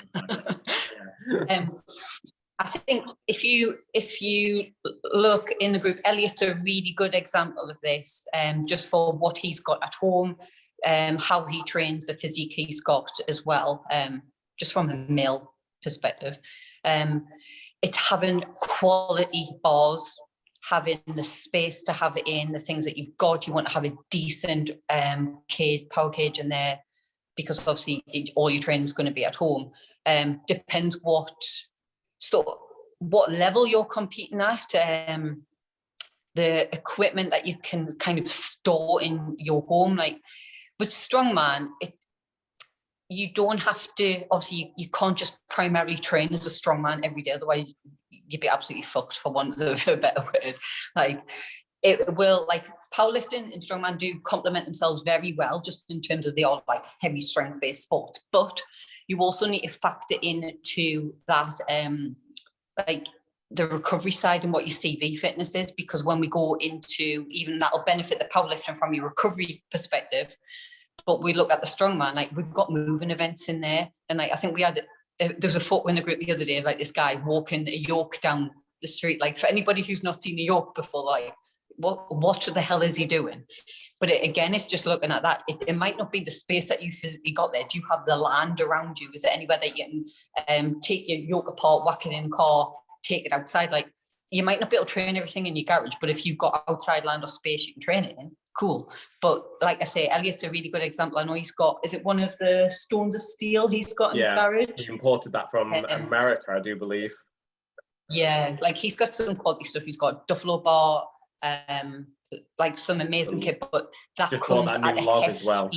I think if you look in the group, Elliot's a really good example of this, just for what he's got at home, how he trains, the physique he's got as well, just from a male perspective. It's having quality bars, having the space to have it in, the things that you've got. You want to have a decent power cage in there, because obviously all your training is going to be at home. Depends what level you're competing at, the equipment that you can kind of store in your home. Like with strongman, you don't have to, obviously you can't just primarily train as a strongman every day, otherwise you'd be absolutely fucked, for want of a better word. Like it will, like powerlifting and strongman do complement themselves very well, just in terms of they are like heavy strength based sports, but you also need to factor into that like the recovery side and what your CV fitness is, because when we go into, even that'll benefit the powerlifting from your recovery perspective, but we look at the strongman, like we've got moving events in there, and like I think we had there was a photo in the group the other day of like this guy walking a yoke down the street. Like for anybody who's not seen a yoke before, like what the hell is he doing? But again, it's just looking at that. It might not be the space that you physically got there. Do you have the land around you? Is there anywhere that you can take your yoke apart, whack it in car, take it outside? Like you might not be able to train everything in your garage, but if you've got outside land or space you can train it in, cool. But like I say, Elliot's a really good example. I know he's got, is it one of the Stones of Steel he's got in his garage? He imported that from America, I do believe. Yeah, like he's got some quality stuff. He's got Duffalo bar, like some amazing kit, but that just comes that at new a log hefty, as well.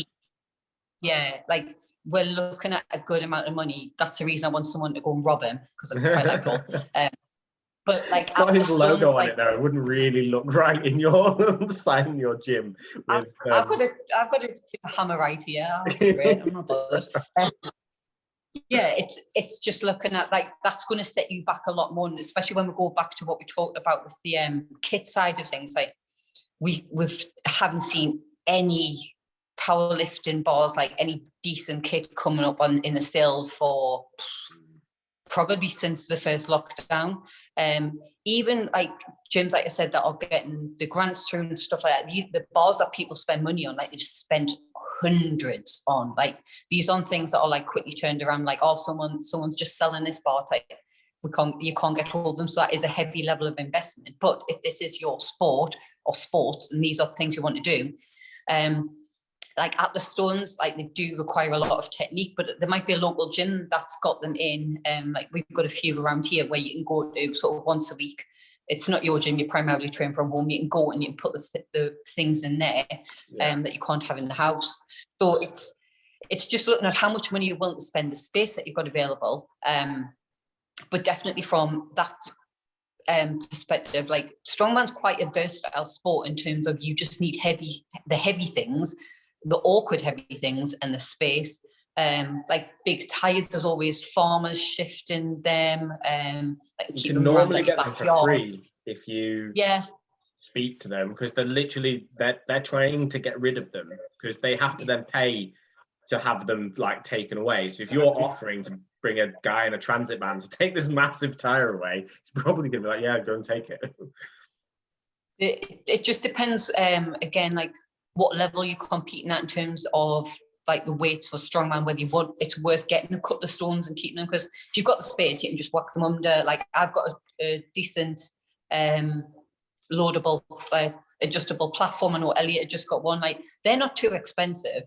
Yeah, like we're looking at a good amount of money. That's the reason I want someone to go and rob him, because I'm quite like all. But like got his logo on like, it though. It wouldn't really look right in your sign in your gym. With, I've got a hammer right here. That's great. I'm not bothered. Yeah, it's just looking at like that's going to set you back a lot more, and especially when we go back to what we talked about with the kit side of things. Like we haven't seen any powerlifting bars, like any decent kit coming up in the sales for probably since the first lockdown. Even like gyms, like I said, that are getting the grants through and stuff like that, the bars that people spend money on, like they've spent hundreds on, like these aren't things that are like quickly turned around, like, oh, someone's just selling this bar, type you can't get hold of them. So that is a heavy level of investment. But if this is your sport or sports, and these are things you want to do, like Atlas stones, like they do require a lot of technique, but there might be a local gym that's got them in. Like we've got a few around here where you can go to sort of once a week. It's not your gym, you primarily train from home. You can go and you can put the things in there that you can't have in the house. So it's just looking at how much money you're willing to spend, the space that you've got available. But definitely from that perspective, like strongman's quite a versatile sport in terms of you just need the heavy things, the awkward heavy things, and the space. Like big tires, there's always farmers shifting them. Like you can normally get them for free if you speak to them, because they're trying to get rid of them, because they have to then pay to have them like taken away. So if you're offering to bring a guy in a transit van to take this massive tire away, it's probably gonna be like, yeah, go and take it. It just depends, again, like what level you're competing at in terms of like the weights for strongman, whether you want it's worth getting a couple of stones and keeping them, because if you've got the space, you can just whack them under. Like I've got a decent loadable adjustable platform. I know Elliot had just got one. Like they're not too expensive.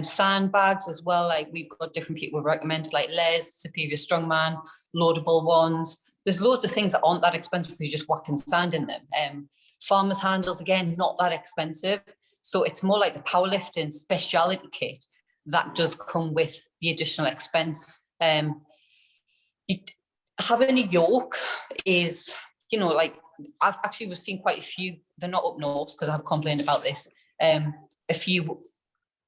Sandbags as well, like we've got different people recommended, like Les, Superior Strongman, loadable ones. There's loads of things that aren't that expensive if you're just whacking sand in them. Farmers handles, again, not that expensive. So it's more like the powerlifting speciality kit that does come with the additional expense. Having a yoke is, you know, like I've actually was seeing quite a few, they're not up north because I've complained about this, a few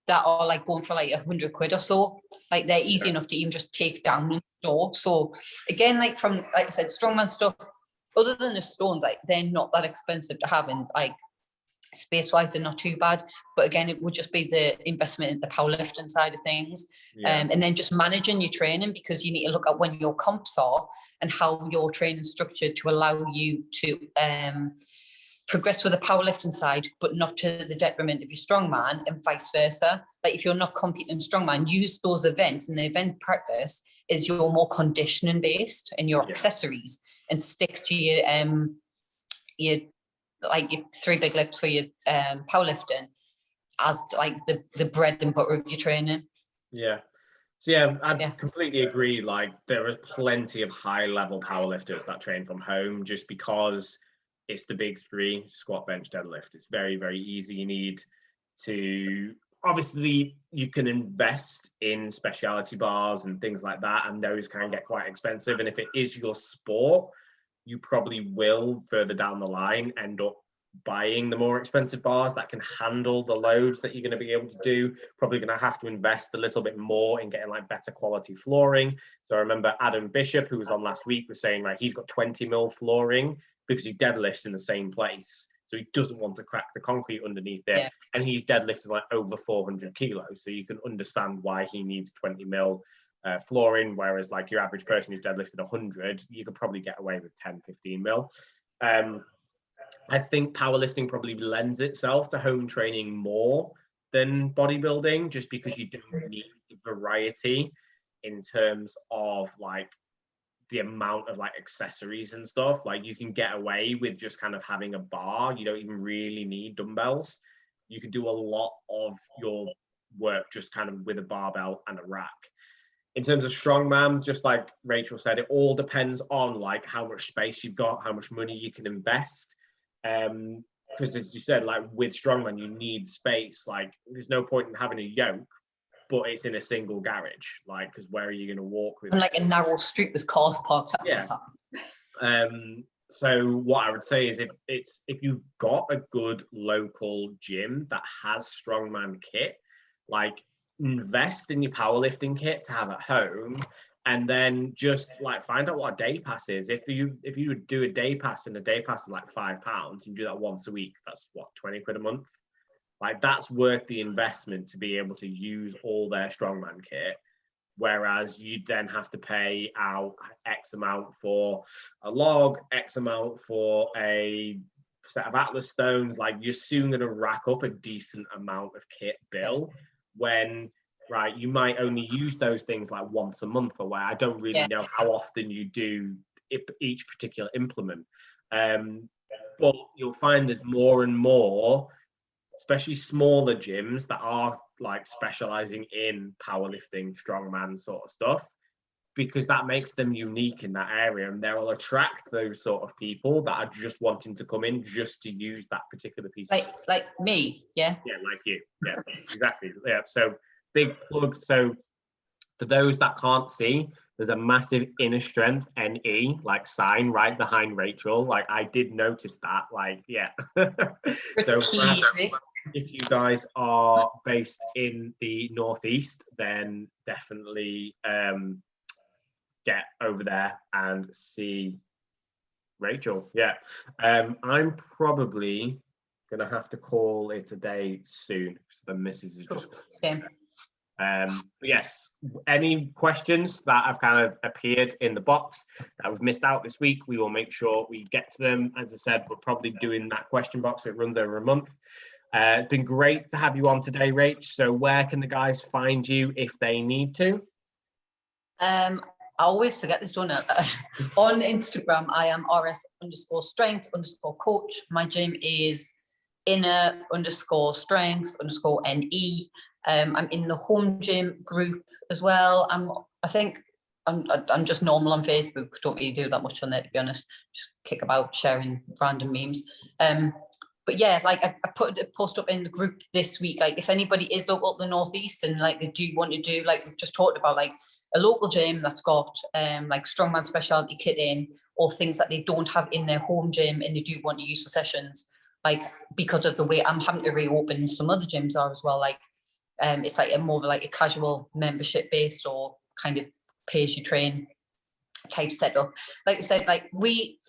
that are like going for like £100 or so. Like they're easy enough to even just take down and store. So again, like from, like I said, strongman stuff, other than the stones, like they're not that expensive to have, and like space-wise they're not too bad. But again, it would just be the investment in the powerlifting side of things. And then just managing your training, because you need to look at when your comps are and how your training is structured to allow you to progress with the powerlifting side, but not to the detriment of your strongman, and vice versa. Like if you're not competing in strongman, use those events, and the event practice is your more conditioning based and your accessories, and stick to your like your 3 big lifts for your powerlifting as like the bread and butter of your training. So I completely agree. Like there is plenty of high level powerlifters that train from home, just because it's the big three: squat, bench, deadlift. It's very, very easy. You need to, obviously you can invest in specialty bars and things like that, and those can get quite expensive. And if it is your sport, you probably will further down the line end up buying the more expensive bars that can handle the loads that you're going to be able to do. Probably going to have to invest a little bit more in getting like better quality flooring. So I remember Adam Bishop, who was on last week, was saying like he's got 20 mil flooring because he deadlifts in the same place. So he doesn't want to crack the concrete underneath it. And he's deadlifted like over 400 kilos. So you can understand why he needs 20 mil flooring, whereas like your average person who's deadlifted 100, you could probably get away with 10, 15 mil. I think powerlifting probably lends itself to home training more than bodybuilding, just because you don't need variety in terms of like the amount of like accessories and stuff. Like you can get away with just kind of having a bar. You don't even really need dumbbells. You can do a lot of your work just kind of with a barbell and a rack. In terms of strongman, just like Rachel said, it all depends on like how much space you've got, how much money you can invest. Because as you said, like with strongman, you need space. Like there's no point in having a yoke, but it's in a single garage. Like, because where are you going to walk with? And like a narrow street with cars parked at the top. So what I would say is if you've got a good local gym that has strongman kit, like invest in your powerlifting kit to have at home, and then just like find out what a day pass is. If you would do a day pass, and a day pass is like £5, you do that once a week, that's what, 20 quid a month. Like that's worth the investment to be able to use all their strongman kit. Whereas you then have to pay out X amount for a log, X amount for a set of Atlas stones. Like you're soon going to rack up a decent amount of kit bill when, right, you might only use those things like once a month or where. I don't really know how often you do each particular implement. But you'll find there's more and more, especially smaller gyms that are like specializing in powerlifting, strongman sort of stuff, because that makes them unique in that area, and they will attract those sort of people that are just wanting to come in just to use that particular piece. Like me, yeah. Yeah, like you. Yeah, exactly. Yeah. So big plug. So for those that can't see, there's a massive inner strength NE like sign right behind Rachel. Like I did notice that. Like, yeah. So if you guys are based in the Northeast, then definitely get over there and see Rachel. Yeah. I'm probably gonna have to call it a day soon. So the missus is just same. But yes, any questions that have kind of appeared in the box that we've missed out this week, we will make sure we get to them. As I said, we're probably doing that question box, so it runs over a month. It's been great to have you on today, Rach. So where can the guys find you if they need to? I always forget this, don't I? On Instagram, I am rs_strength_coach. My gym is inner_strength_NE. I'm in the home gym group as well. I think I'm just normal on Facebook. Don't really do that much on there, to be honest. Just kick about sharing random memes. But yeah, like I put a post up in the group this week. Like if anybody is local to the Northeast and like they do want to do, like we've just talked about, like a local gym that's got like strongman specialty kit in, or things that they don't have in their home gym and they do want to use for sessions. Like because of the way I'm having to reopen, some other gyms are as well. Like it's like a more of like a casual membership based or kind of pay as you train type setup. Like I said, like we'd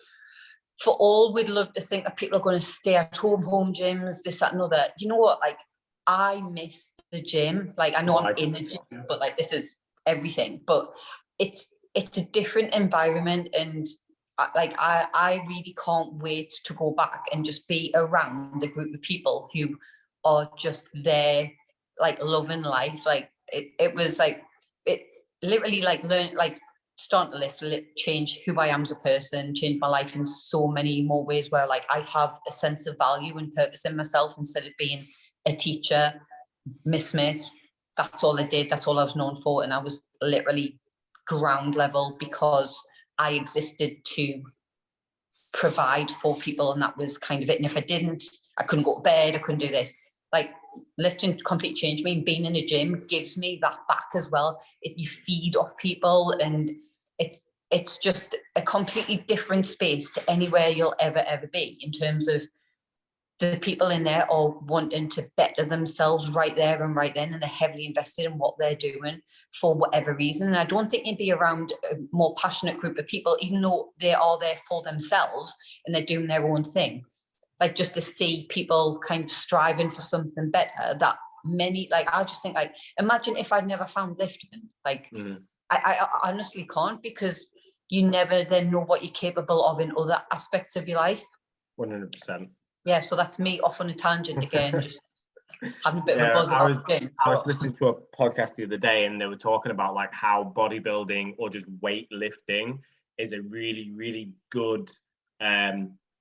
love to think that people are going to stay at home gyms, this, that, and other. You know what? Like I miss the gym. Like I know I'm in the gym, but like this is everything. But it's a different environment, and I really can't wait to go back and just be around a group of people who are just there, like loving life. Like it was like it literally like starting to change who I am as a person, change my life in so many more ways, where like I have a sense of value and purpose in myself instead of being a teacher, Miss Smith. That's all I did. That's all I was known for. And I was literally ground level because I existed to provide for people, and that was kind of it. And if I didn't, I couldn't go to bed, I couldn't do this. Like lifting completely changed me, and being in a gym gives me that back as well. You feed off people, and it's just a completely different space to anywhere you'll ever be, in terms of the people in there are wanting to better themselves right there and right then, and they're heavily invested in what they're doing for whatever reason. And I don't think you'd be around a more passionate group of people, even though they are there for themselves and they're doing their own thing. Like just to see people kind of striving for something better, that many, like I just think, like imagine if I'd never found lifting. Like I honestly can't, because you never then know what you're capable of in other aspects of your life. 100%. Yeah, so that's me off on a tangent again, just having a bit of a buzz I about it. I was listening to a podcast the other day, and they were talking about like how bodybuilding or just weightlifting is a really, really good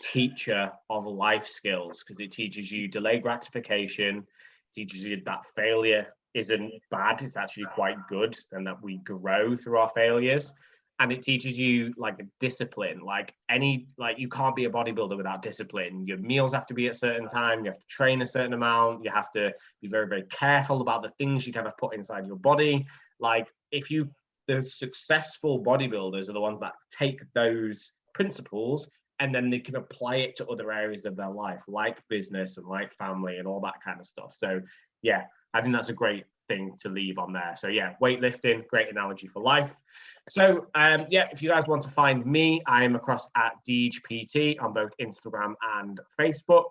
teacher of life skills, because it teaches you delayed gratification, teaches you that failure isn't bad, it's actually quite good, and that we grow through our failures. And it teaches you like a discipline, like you can't be a bodybuilder without discipline. Your meals have to be at a certain time, you have to train a certain amount, you have to be very, very careful about the things you kind of put inside your body. Like the successful bodybuilders are the ones that take those principles and then they can apply it to other areas of their life, like business and like family and all that kind of stuff. So yeah, I think that's a great thing to leave on there. So yeah, weightlifting, great analogy for life. So yeah, if you guys want to find me, I am across at Deej PT on both Instagram and Facebook.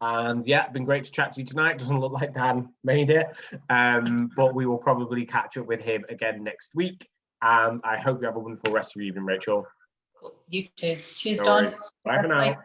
And yeah, it's been great to chat to you tonight. Doesn't look like Dan made it, but we will probably catch up with him again next week. And I hope you have a wonderful rest of your evening, Rachel. You too. Cheers, Don. Bye for now.